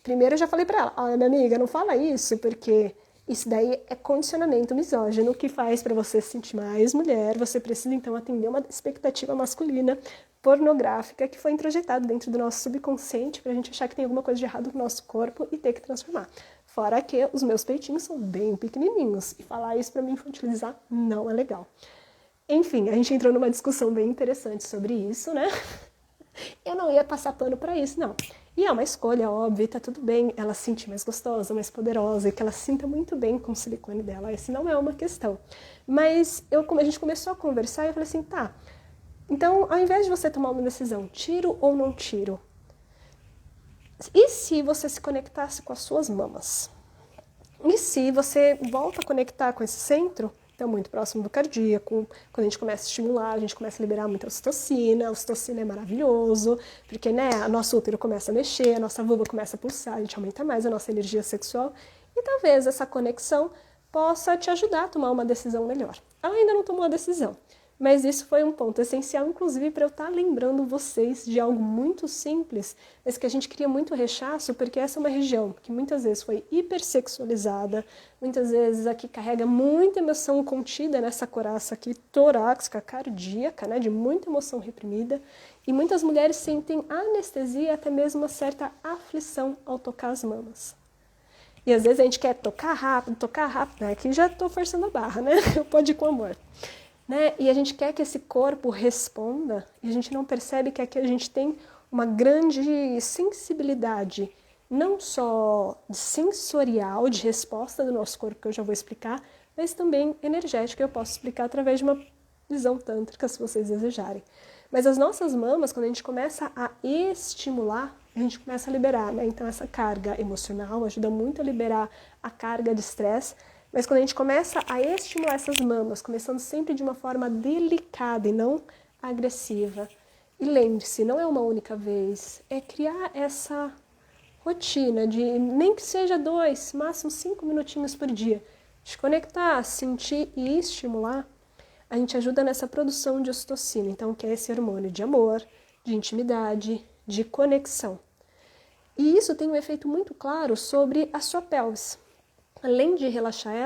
Primeiro eu já falei para ela, olha minha amiga, não fala isso, porque isso daí é condicionamento misógino que faz para você se sentir mais mulher, você precisa então atender uma expectativa masculina pornográfica que foi introjetada dentro do nosso subconsciente para a gente achar que tem alguma coisa de errado no nosso corpo e ter que transformar. Fora que os meus peitinhos são bem pequenininhos e falar isso para me infantilizar não é legal. Enfim, a gente entrou numa discussão bem interessante sobre isso, né? Eu não ia passar pano para isso, não. E é uma escolha óbvia, tá tudo bem ela se sentir mais gostosa, mais poderosa e que ela se sinta muito bem com o silicone dela. Esse não é uma questão. Mas como a gente começou a conversar, eu falei assim, tá, então ao invés de você tomar uma decisão, tiro ou não tiro, e se você se conectasse com as suas mamas? E se você volta a conectar com esse centro, está muito próximo do cardíaco. Quando a gente começa a estimular, a gente começa a liberar muita ocitocina. A ocitocina é maravilhoso, porque, né, o nosso útero começa a mexer, a nossa vulva começa a pulsar, a gente aumenta mais a nossa energia sexual. E talvez essa conexão possa te ajudar a tomar uma decisão melhor. Ela ainda não tomou a decisão, mas isso foi um ponto essencial, inclusive, para eu estar lembrando vocês de algo muito simples, mas que a gente cria muito rechaço, porque essa é uma região que muitas vezes foi hipersexualizada, muitas vezes aqui carrega muita emoção contida nessa coraça aqui torácica, cardíaca, né, de muita emoção reprimida, e muitas mulheres sentem anestesia e até mesmo uma certa aflição ao tocar as mamas. E às vezes a gente quer tocar rápido, né? Aqui já estou forçando a barra, né? Pode ir com amor. Né? E a gente quer que esse corpo responda e a gente não percebe que aqui a gente tem uma grande sensibilidade, não só sensorial, de resposta do nosso corpo, que eu já vou explicar, mas também energética, eu posso explicar através de uma visão tântrica, se vocês desejarem. Mas as nossas mamas, quando a gente começa a estimular, a gente começa a liberar, né? Então essa carga emocional ajuda muito a liberar a carga de estresse, mas quando a gente começa a estimular essas mamas, começando sempre de uma forma delicada e não agressiva, e lembre-se, não é uma única vez, é criar essa rotina de nem que seja 2, máximo 5 minutinhos por dia, de conectar, sentir e estimular, a gente ajuda nessa produção de ocitocina, então que é esse hormônio de amor, de intimidade, de conexão. E isso tem um efeito muito claro sobre a sua pelvis. Além de relaxar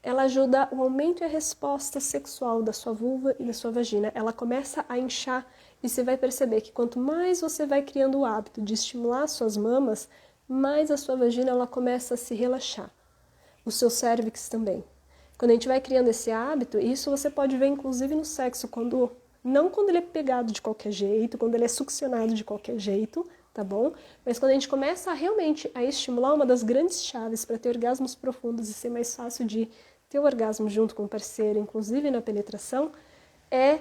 ela ajuda o aumento e a resposta sexual da sua vulva e da sua vagina. Ela começa a inchar e você vai perceber que quanto mais você vai criando o hábito de estimular suas mamas, mais a sua vagina ela começa a se relaxar. O seu cérvix também. Quando a gente vai criando esse hábito, isso você pode ver inclusive no sexo, não quando ele é pegado de qualquer jeito, quando ele é succionado de qualquer jeito, tá bom? Mas quando a gente começa realmente a estimular, uma das grandes chaves para ter orgasmos profundos e ser mais fácil de ter o orgasmo junto com o parceiro, inclusive na penetração, é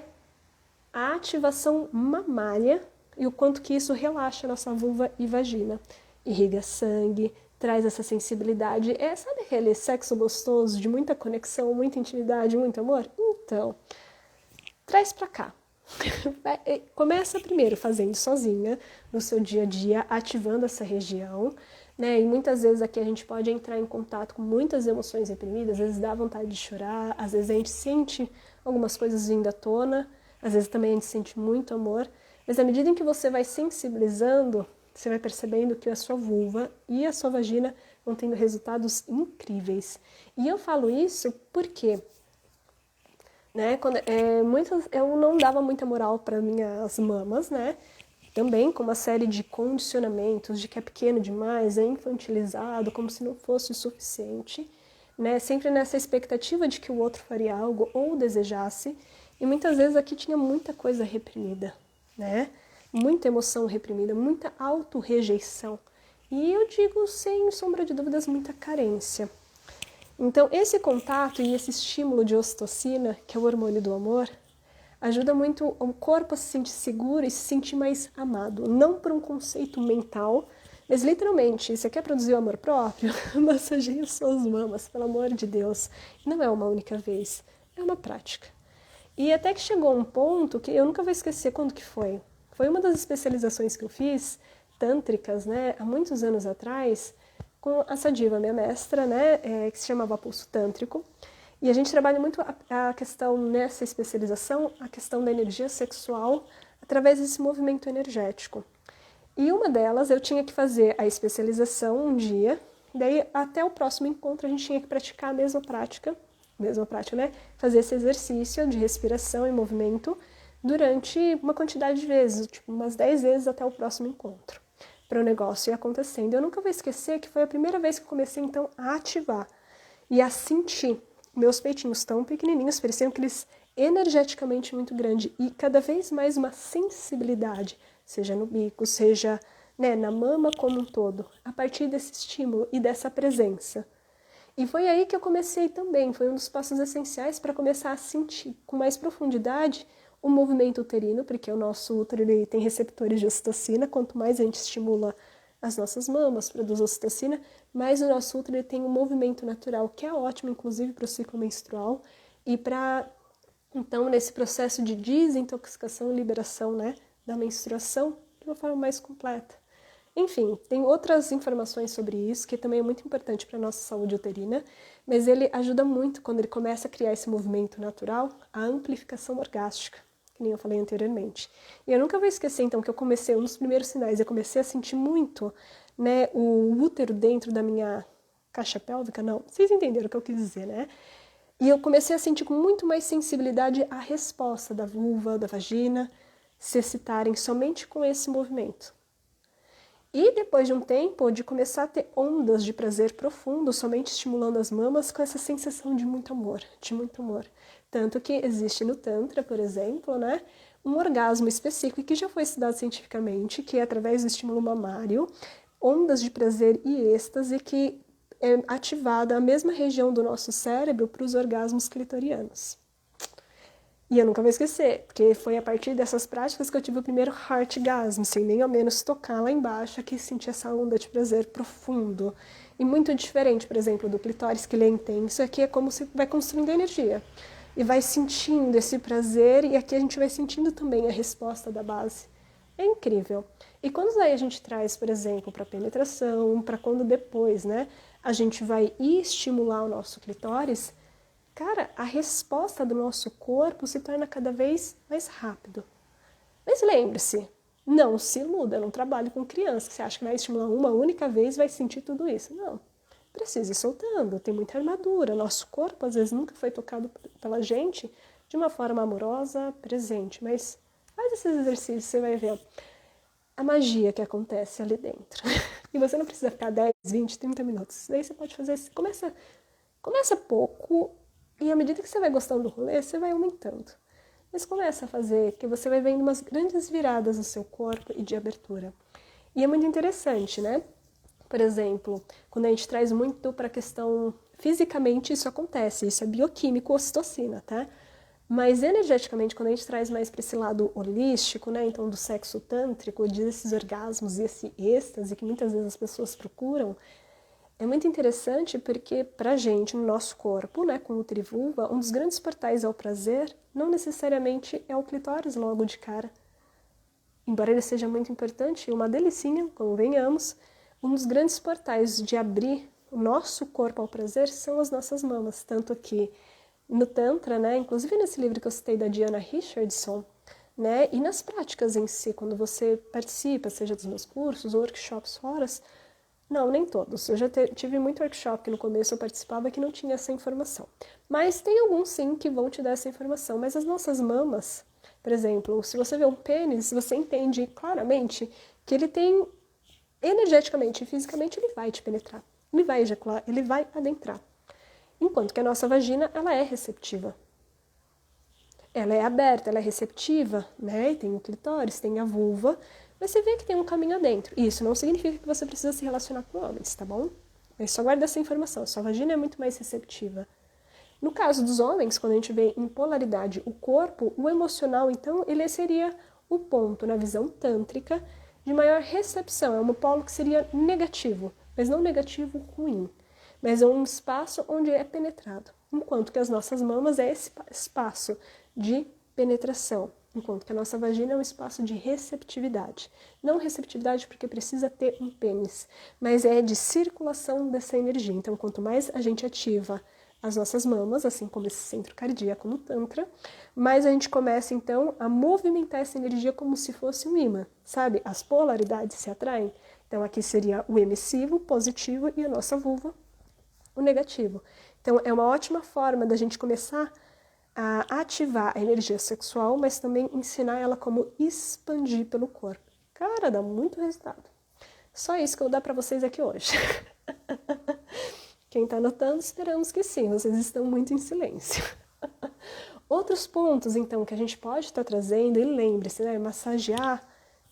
a ativação mamária e o quanto que isso relaxa a nossa vulva e vagina. Irriga sangue, traz essa sensibilidade. Sabe aquele sexo gostoso, de muita conexão, muita intimidade, muito amor? Então, traz pra cá. Começa primeiro fazendo sozinha, no seu dia a dia, ativando essa região, né? E muitas vezes aqui a gente pode entrar em contato com muitas emoções reprimidas, às vezes dá vontade de chorar, às vezes a gente sente algumas coisas vindo à tona, às vezes também a gente sente muito amor, mas à medida em que você vai sensibilizando, você vai percebendo que a sua vulva e a sua vagina vão tendo resultados incríveis. E eu falo isso porque, né, eu não dava muita moral para minhas mamas, né? Também com uma série de condicionamentos de que é pequeno demais, é infantilizado, como se não fosse o suficiente, né? Sempre nessa expectativa de que o outro faria algo ou desejasse. E muitas vezes aqui tinha muita coisa reprimida, né? Muita emoção reprimida, muita autorrejeição. E eu digo, sem sombra de dúvidas, muita carência. Então, esse contato e esse estímulo de ocitocina, que é o hormônio do amor, ajuda muito o corpo a se sentir seguro e se sentir mais amado. Não por um conceito mental, mas literalmente, você quer produzir o amor próprio? Massageie suas mamas, pelo amor de Deus. Não é uma única vez, é uma prática. E até que chegou um ponto que eu nunca vou esquecer quando que foi. Foi uma das especializações que eu fiz, tântricas, né, há muitos anos atrás, com a Sadiva, minha mestra, né, que se chamava Pulso Tântrico. E a gente trabalha muito a questão, nessa especialização, a questão da energia sexual através desse movimento energético. E uma delas, eu tinha que fazer a especialização um dia, daí até o próximo encontro a gente tinha que praticar a mesma prática, né? Fazer esse exercício de respiração e movimento durante uma quantidade de vezes, tipo umas 10 vezes até o próximo encontro, para o negócio ir acontecendo. Eu nunca vou esquecer que foi a primeira vez que eu comecei, então, a ativar e a sentir meus peitinhos tão pequenininhos, pareciam que eles energeticamente muito grande e cada vez mais uma sensibilidade, seja no bico, seja, né, na mama como um todo, a partir desse estímulo e dessa presença. E foi aí que eu comecei também, foi um dos passos essenciais para começar a sentir com mais profundidade o movimento uterino, porque o nosso útero ele tem receptores de ocitocina, quanto mais a gente estimula as nossas mamas, produz ocitocina, mais o nosso útero ele tem um movimento natural, que é ótimo, inclusive, para o ciclo menstrual, e para, então, nesse processo de desintoxicação e liberação, né, da menstruação de uma forma mais completa. Enfim, tem outras informações sobre isso, que também é muito importante para a nossa saúde uterina, mas ele ajuda muito quando ele começa a criar esse movimento natural, a amplificação orgástica, que nem eu falei anteriormente. E eu nunca vou esquecer, então, que eu comecei, um dos primeiros sinais, eu comecei a sentir muito, né, o útero dentro da minha caixa pélvica, não, vocês entenderam o que eu quis dizer, né? E eu comecei a sentir com muito mais sensibilidade a resposta da vulva, da vagina, se excitarem somente com esse movimento. E depois de um tempo, de começar a ter ondas de prazer profundo, somente estimulando as mamas com essa sensação de muito amor, de muito amor. Tanto que existe no Tantra, por exemplo, né, um orgasmo específico que já foi estudado cientificamente, que é através do estímulo mamário, ondas de prazer e êxtase que é ativada a mesma região do nosso cérebro para os orgasmos clitorianos. E eu nunca vou esquecer, porque foi a partir dessas práticas que eu tive o primeiro heartgasm, sem nem ao menos tocar lá embaixo, que senti essa onda de prazer profundo. E muito diferente, por exemplo, do clitóris, que ele é intenso, aqui é como se vai construindo energia. E vai sentindo esse prazer, e aqui a gente vai sentindo também a resposta da base. É incrível. E quando aí a gente traz, por exemplo, para penetração, para quando depois, né, a gente vai estimular o nosso clitóris, cara, a resposta do nosso corpo se torna cada vez mais rápido. Mas lembre-se, não se iluda, eu não trabalho com criança. Você acha que vai estimular uma única vez e vai sentir tudo isso? Não. Precisa ir soltando, tem muita armadura. Nosso corpo, às vezes, nunca foi tocado pela gente de uma forma amorosa, presente. Mas faz esses exercícios, você vai ver a magia que acontece ali dentro. E você não precisa ficar 10, 20, 30 minutos. Daí você pode fazer, começa pouco, e à medida que você vai gostando do rolê, você vai aumentando. Mas começa a fazer, que você vai vendo umas grandes viradas no seu corpo e de abertura. E é muito interessante, né? Por exemplo, quando a gente traz muito para a questão fisicamente, isso acontece, isso é bioquímico, ocitocina, tá? Mas energeticamente, quando a gente traz mais para esse lado holístico, né? Então, do sexo tântrico, desses orgasmos e esse êxtase que muitas vezes as pessoas procuram, é muito interessante porque, pra gente, no nosso corpo, né, com útero e vulva, um dos grandes portais ao prazer não necessariamente é o clitóris logo de cara. Embora ele seja muito importante e uma delicinha, convenhamos, um dos grandes portais de abrir o nosso corpo ao prazer são as nossas mamas. Tanto que no Tantra, né, inclusive nesse livro que eu citei da Diana Richardson, né, e nas práticas em si, quando você participa, seja dos meus cursos, workshops fora, não, nem todos. Eu já tive muito workshop que no começo eu participava que não tinha essa informação. Mas tem alguns sim que vão te dar essa informação. Mas as nossas mamas, por exemplo, se você vê um pênis, você entende claramente que ele tem, energeticamente e fisicamente, ele vai te penetrar. Ele vai ejacular, ele vai adentrar. Enquanto que a nossa vagina, ela é receptiva. Ela é aberta, ela é receptiva, né? E tem o clitóris, tem a vulva, mas você vê que tem um caminho adentro. Isso não significa que você precisa se relacionar com homens, tá bom? Mas só guarda essa informação, sua vagina é muito mais receptiva. No caso dos homens, quando a gente vê em polaridade o corpo, o emocional, então, ele seria o ponto, na visão tântrica, de maior recepção. É um polo que seria negativo, mas não negativo ruim. Mas é um espaço onde é penetrado. Enquanto que as nossas mamas é esse espaço de penetração. Enquanto que a nossa vagina é um espaço de receptividade. Não receptividade porque precisa ter um pênis, mas é de circulação dessa energia. Então, quanto mais a gente ativa as nossas mamas, assim como esse centro cardíaco no Tantra, mais a gente começa, então, a movimentar essa energia como se fosse um imã, sabe? As polaridades se atraem. Então, aqui seria o emissivo, o positivo, e a nossa vulva, o negativo. Então, é uma ótima forma da gente começar a ativar a energia sexual, mas também ensinar ela como expandir pelo corpo. Cara, dá muito resultado. Só isso que eu vou dar para vocês aqui hoje. Quem está anotando, esperamos que sim, vocês estão muito em silêncio. Outros pontos, então, que a gente pode estar trazendo, e lembre-se, né, massagear,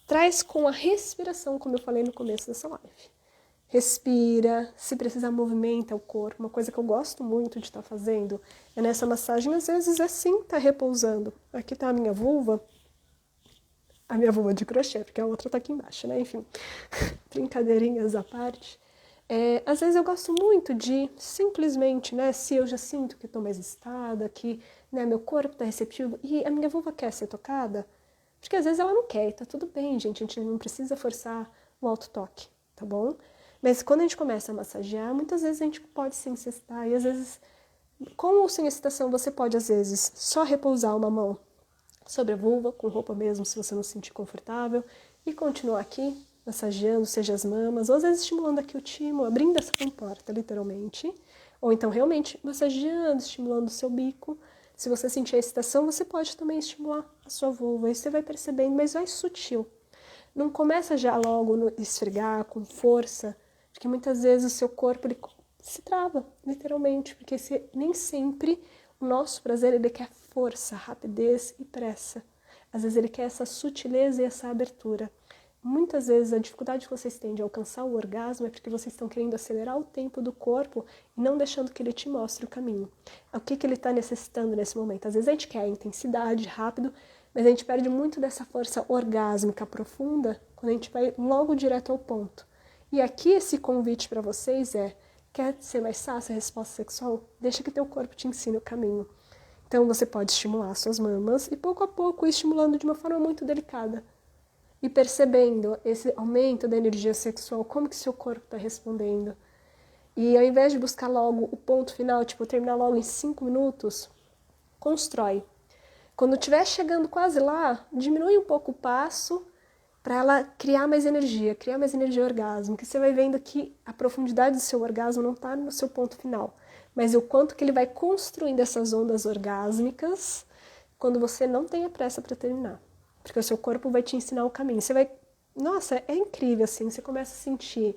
traz com a respiração, como eu falei no começo dessa live. Respira, se precisar movimenta o corpo. Uma coisa que eu gosto muito de estar fazendo é nessa massagem, às vezes assim, tá repousando. Aqui tá a minha vulva de crochê, porque a outra tá aqui embaixo, né? Enfim, brincadeirinhas à parte. Às vezes eu gosto muito de simplesmente, né, se eu já sinto que estou mais excitada, que, né, meu corpo está receptivo e a minha vulva quer ser tocada, porque às vezes ela não quer e tá tudo bem, gente, a gente não precisa forçar o autotoque, tá bom? Mas quando a gente começa a massagear, muitas vezes a gente pode se excitar e às vezes, com ou sem excitação, você pode às vezes só repousar uma mão sobre a vulva, com roupa mesmo, se você não se sentir confortável, e continuar aqui, massageando, seja as mamas, ou às vezes estimulando aqui o timo, abrindo essa comporta, literalmente, ou então realmente massageando, estimulando o seu bico. Se você sentir a excitação, você pode também estimular a sua vulva, aí você vai percebendo, mas vai sutil. Não começa já logo no esfregar, com força, porque muitas vezes o seu corpo ele se trava, literalmente, porque nem sempre o nosso prazer ele quer força, rapidez e pressa. Às vezes ele quer essa sutileza e essa abertura. Muitas vezes a dificuldade que vocês têm de alcançar o orgasmo é porque vocês estão querendo acelerar o tempo do corpo e não deixando que ele te mostre o caminho. O que ele está necessitando nesse momento? Às vezes a gente quer intensidade, rápido, mas a gente perde muito dessa força orgásmica profunda quando a gente vai logo direto ao ponto. E aqui esse convite para vocês é: quer ser mais fácil a resposta sexual? Deixa que teu corpo te ensine o caminho. Então você pode estimular suas mamas e pouco a pouco ir estimulando de uma forma muito delicada. E percebendo esse aumento da energia sexual, como que seu corpo está respondendo. E ao invés de buscar logo o ponto final, tipo terminar logo em 5 minutos, constrói. Quando estiver chegando quase lá, diminui um pouco o passo para ela criar mais energia orgásmica. Você vai vendo que a profundidade do seu orgasmo não está no seu ponto final, mas o quanto que ele vai construindo essas ondas orgásmicas quando você não tem a pressa para terminar. Porque o seu corpo vai te ensinar o caminho. Você vai... Nossa, é incrível, assim. Você começa a sentir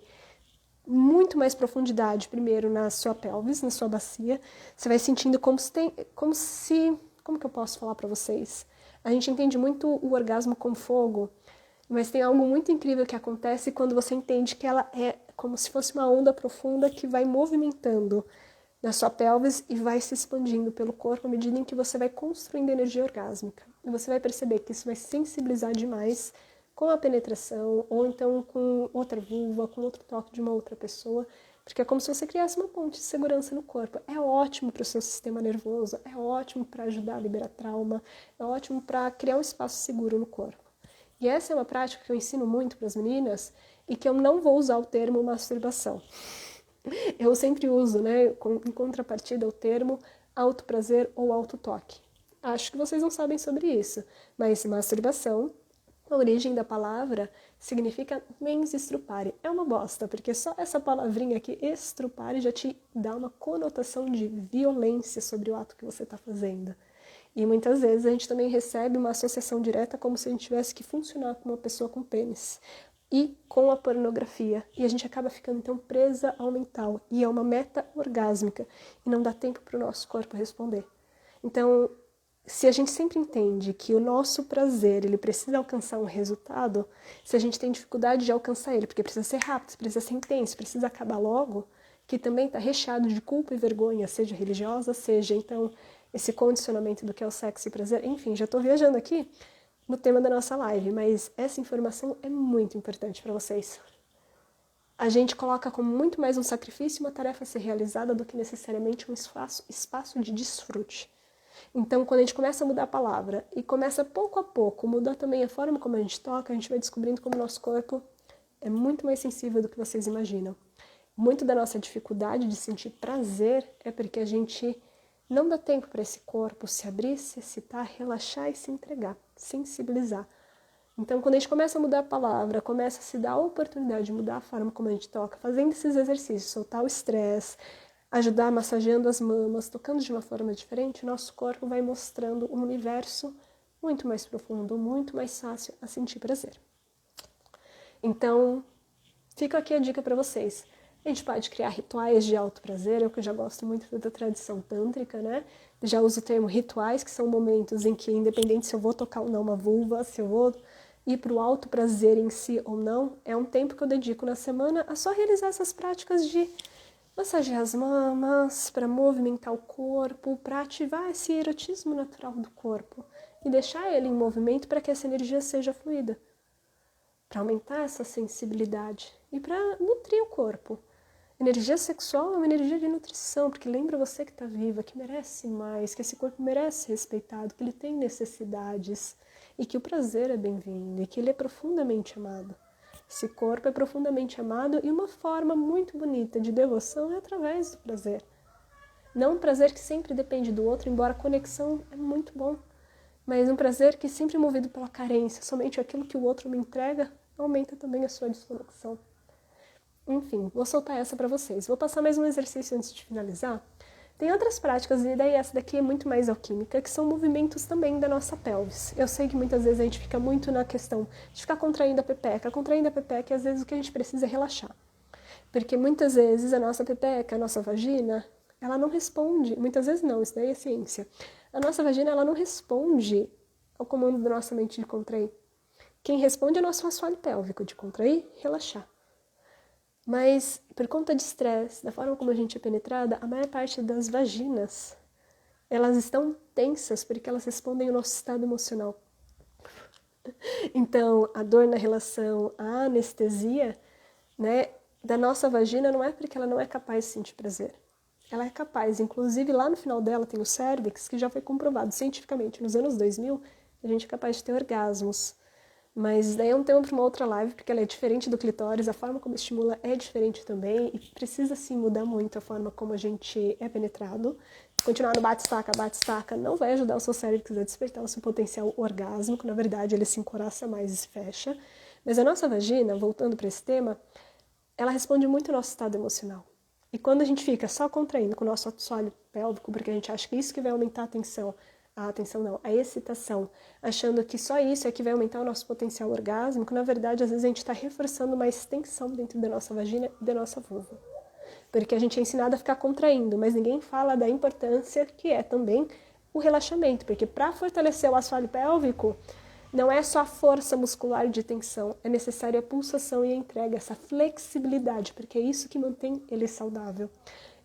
muito mais profundidade, primeiro, na sua pelvis, na sua bacia. Você vai sentindo como se tem... Como que eu posso falar para vocês? A gente entende muito o orgasmo com fogo, mas tem algo muito incrível que acontece quando você entende que ela é como se fosse uma onda profunda que vai movimentando na sua pelvis e vai se expandindo pelo corpo à medida em que você vai construindo energia orgásmica. E você vai perceber que isso vai sensibilizar demais com a penetração, ou então com outra vulva, com outro toque de uma outra pessoa, porque é como se você criasse uma ponte de segurança no corpo. É ótimo para o seu sistema nervoso, é ótimo para ajudar a liberar trauma, é ótimo para criar um espaço seguro no corpo. E essa é uma prática que eu ensino muito para as meninas e que eu não vou usar o termo masturbação. Eu sempre uso, né, em contrapartida, o termo autoprazer ou autotoque. Acho que vocês não sabem sobre isso, mas masturbação, a origem da palavra significa mens estrupare. É uma bosta, porque só essa palavrinha aqui, estrupare, já te dá uma conotação de violência sobre o ato que você está fazendo. E muitas vezes a gente também recebe uma associação direta como se a gente tivesse que funcionar como uma pessoa com pênis e com a pornografia. E a gente acaba ficando então presa ao mental. E é uma meta orgásmica. E não dá tempo para o nosso corpo responder. Então, se a gente sempre entende que o nosso prazer ele precisa alcançar um resultado, se a gente tem dificuldade de alcançar ele, porque precisa ser rápido, precisa ser intenso, precisa acabar logo, que também está recheado de culpa e vergonha, seja religiosa, seja então esse condicionamento do que é o sexo e prazer. Enfim, já estou viajando aqui no tema da nossa live, mas essa informação é muito importante para vocês. A gente coloca como muito mais um sacrifício uma tarefa a ser realizada do que necessariamente um espaço de desfrute. Então, quando a gente começa a mudar a palavra e começa pouco a pouco mudar também a forma como a gente toca, a gente vai descobrindo como o nosso corpo é muito mais sensível do que vocês imaginam. Muito da nossa dificuldade de sentir prazer é porque a gente não dá tempo para esse corpo se abrir, se excitar, relaxar e se entregar, sensibilizar. Então, quando a gente começa a mudar a palavra, começa a se dar a oportunidade de mudar a forma como a gente toca, fazendo esses exercícios, soltar o estresse, ajudar massageando as mamas, tocando de uma forma diferente, o nosso corpo vai mostrando um universo muito mais profundo, muito mais fácil a sentir prazer. Então, fica aqui a dica para vocês. A gente pode criar rituais de alto prazer, eu que já gosto muito da tradição tântrica, né? Já uso o termo rituais, que são momentos em que, independente se eu vou tocar ou não uma vulva, se eu vou ir para o alto prazer em si ou não, é um tempo que eu dedico na semana a só realizar essas práticas de massagear as mamas, para movimentar o corpo, para ativar esse erotismo natural do corpo e deixar ele em movimento para que essa energia seja fluida, para aumentar essa sensibilidade e para nutrir o corpo. Energia sexual é uma energia de nutrição, porque lembra você que está viva, que merece mais, que esse corpo merece ser respeitado, que ele tem necessidades e que o prazer é bem-vindo e que ele é profundamente amado. Esse corpo é profundamente amado e uma forma muito bonita de devoção é através do prazer. Não um prazer que sempre depende do outro, embora a conexão é muito bom, mas um prazer que sempre é movido pela carência, somente aquilo que o outro me entrega aumenta também a sua desconexão. Enfim, vou soltar essa para vocês. Vou passar mais um exercício antes de finalizar. Tem outras práticas, e daí essa daqui é muito mais alquímica, que são movimentos também da nossa pelvis. Eu sei que muitas vezes a gente fica muito na questão de ficar contraindo a pepeca, e às vezes o que a gente precisa é relaxar. Porque muitas vezes a nossa pepeca, a nossa vagina, ela não responde, muitas vezes não, isso daí é ciência. A nossa vagina, ela não responde ao comando da nossa mente de contrair. Quem responde é o nosso assoalho pélvico, de contrair, relaxar. Mas, por conta de estresse, da forma como a gente é penetrada, a maior parte das vaginas, elas estão tensas porque elas respondem ao nosso estado emocional. Então, a dor na relação, a anestesia, né, da nossa vagina não é porque ela não é capaz de sentir prazer. Ela é capaz, inclusive lá no final dela tem o cérvix, que já foi comprovado cientificamente nos anos 2000, a gente é capaz de ter orgasmos. Mas daí é um tema para uma outra live, porque ela é diferente do clitóris, a forma como estimula é diferente também, e precisa sim mudar muito a forma como a gente é penetrado. Continuar no bate-estaca não vai ajudar o seu cérebro a despertar o seu potencial orgásmico, na verdade ele se encoraça mais e se fecha. Mas a nossa vagina, voltando para esse tema, ela responde muito ao nosso estado emocional. E quando a gente fica só contraindo com o nosso assoalho pélvico, porque a gente acha que isso que vai aumentar a excitação, achando que só isso é que vai aumentar o nosso potencial orgásmico, na verdade, às vezes a gente está reforçando mais tensão dentro da nossa vagina e da nossa vulva. Porque a gente é ensinado a ficar contraindo, mas ninguém fala da importância que é também o relaxamento, porque para fortalecer o assoalho pélvico, não é só a força muscular de tensão, é necessária a pulsação e a entrega, essa flexibilidade, porque é isso que mantém ele saudável.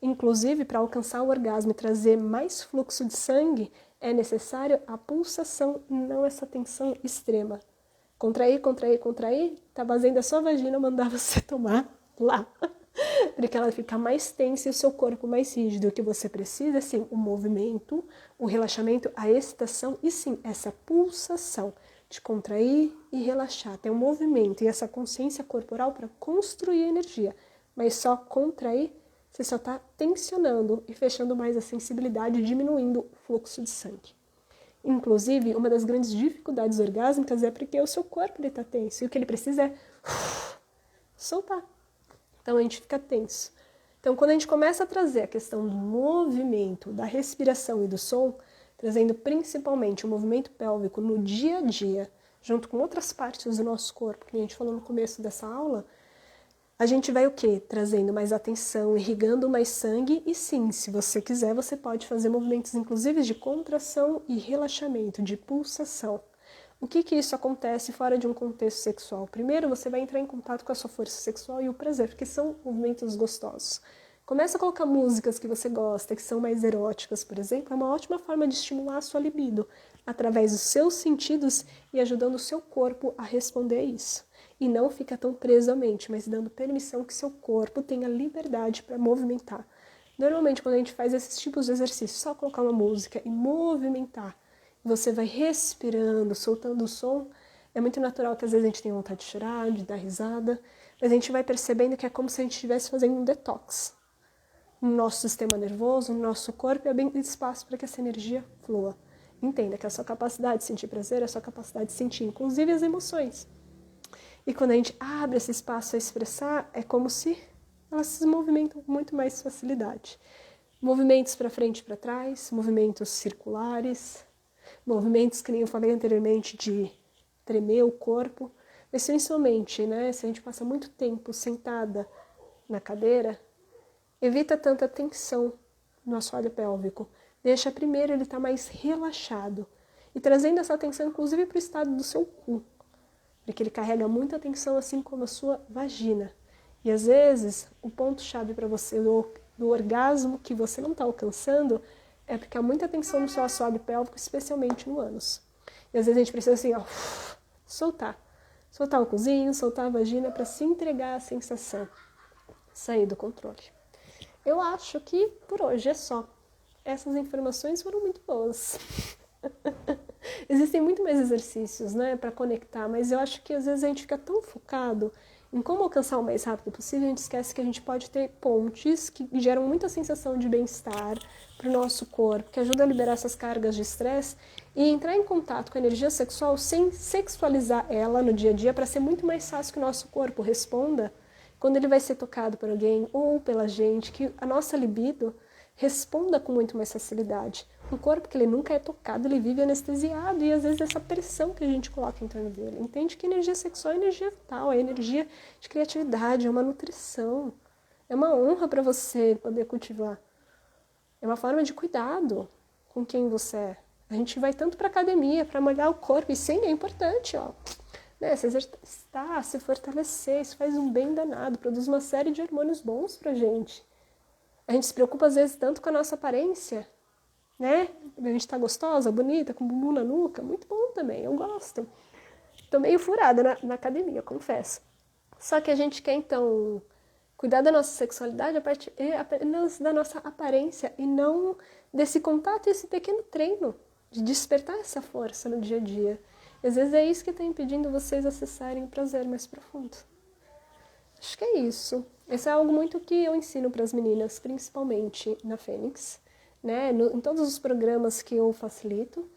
Inclusive, para alcançar o orgasmo e trazer mais fluxo de sangue, é necessário a pulsação e não essa tensão extrema. Contrair, tá fazendo a sua vagina mandar você tomar lá. Porque ela fica mais tensa e o seu corpo mais rígido. O que você precisa, sim, o movimento, o relaxamento, a excitação e sim, essa pulsação de contrair e relaxar. Tem um movimento e essa consciência corporal para construir energia. Mas só contrair, você só está tensionando e fechando mais a sensibilidade, diminuindo o fluxo de sangue. Inclusive, uma das grandes dificuldades orgásmicas é porque o seu corpo está tenso e o que ele precisa é soltar. Então, a gente fica tenso. Então, quando a gente começa a trazer a questão do movimento, da respiração e do som, trazendo principalmente o movimento pélvico no dia a dia, junto com outras partes do nosso corpo, que a gente falou no começo dessa aula, a gente vai o quê? Trazendo mais atenção, irrigando mais sangue e sim, se você quiser, você pode fazer movimentos inclusive de contração e relaxamento, de pulsação. O que isso acontece fora de um contexto sexual? Primeiro, você vai entrar em contato com a sua força sexual e o prazer, porque são movimentos gostosos. Começa a colocar músicas que você gosta, que são mais eróticas, por exemplo, é uma ótima forma de estimular a sua libido, através dos seus sentidos e ajudando o seu corpo a responder a isso. E não fica tão preso à mente, mas dando permissão que seu corpo tenha liberdade para movimentar. Normalmente, quando a gente faz esses tipos de exercícios, só colocar uma música e movimentar, você vai respirando, soltando o som, é muito natural que às vezes a gente tenha vontade de chorar, de dar risada, mas a gente vai percebendo que é como se a gente estivesse fazendo um detox no nosso sistema nervoso, no nosso corpo, e abrindo espaço para que essa energia flua. Entenda que a sua capacidade de sentir prazer é a sua capacidade de sentir, inclusive, as emoções. E quando a gente abre esse espaço a expressar, é como se elas se movimentam com muito mais facilidade. Movimentos para frente e para trás, movimentos circulares, movimentos que nem eu falei anteriormente de tremer o corpo, mas principalmente, né, se a gente passa muito tempo sentada na cadeira, evita tanta tensão no assoalho pélvico. Deixa primeiro ele estar mais relaxado e trazendo essa tensão inclusive para o estado do seu cu, porque ele carrega muita tensão assim como a sua vagina. E às vezes o ponto-chave para você do orgasmo que você não está alcançando é porque há muita tensão no seu assoalho pélvico, especialmente no ânus. E às vezes a gente precisa assim, ó, soltar. Soltar o cozinho, soltar a vagina para se entregar à sensação. sair do controle. Eu acho que por hoje é só. Essas informações foram muito boas. Existem muito mais exercícios, né, para conectar, mas eu acho que às vezes a gente fica tão focado em como alcançar o mais rápido possível, a gente esquece que a gente pode ter pontes que geram muita sensação de bem-estar para o nosso corpo, que ajudam a liberar essas cargas de estresse e entrar em contato com a energia sexual sem sexualizar ela no dia a dia, para ser muito mais fácil que o nosso corpo responda quando ele vai ser tocado por alguém ou pela gente, que a nossa libido responda com muito mais facilidade. Um corpo que ele nunca é tocado, ele vive anestesiado, e às vezes essa pressão que a gente coloca em torno dele. Entende que energia sexual é energia vital, é energia de criatividade, é uma nutrição. É uma honra para você poder cultivar. É uma forma de cuidado com quem você é. A gente vai tanto para academia, para molhar o corpo, e sim, é importante, ó. Né, se exercitar, se fortalecer, isso faz um bem danado, produz uma série de hormônios bons pra gente. A gente se preocupa às vezes tanto com a nossa aparência, né? A gente tá gostosa, bonita, com bumbum na nuca, muito bom também, eu gosto. Tô meio furada na academia, confesso. Só que a gente quer, então, cuidar da nossa sexualidade apenas da nossa aparência e não desse contato e esse pequeno treino de despertar essa força no dia a dia. E às vezes é isso que está impedindo vocês acessarem o prazer mais profundo. Acho que é isso. Isso é algo muito que eu ensino para as meninas, principalmente na Fênix, né? Em todos os programas que eu facilito,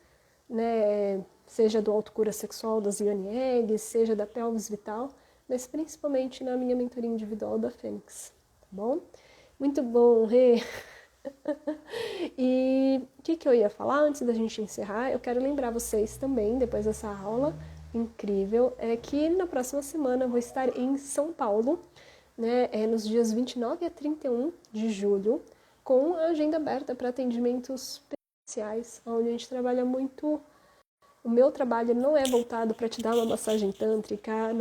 né? Seja do Autocura Sexual das Yoni Eggs, seja da Pelvis Vital, mas principalmente na minha mentoria individual da Fênix, tá bom? Muito bom, Rê! E o que eu ia falar antes da gente encerrar? Eu quero lembrar vocês também, depois dessa aula incrível, é que na próxima semana eu vou estar em São Paulo, né, nos dias 29 a 31 de julho, com a agenda aberta para atendimentos presenciais, onde a gente trabalha muito. O meu trabalho não é voltado para te dar uma massagem tântrica,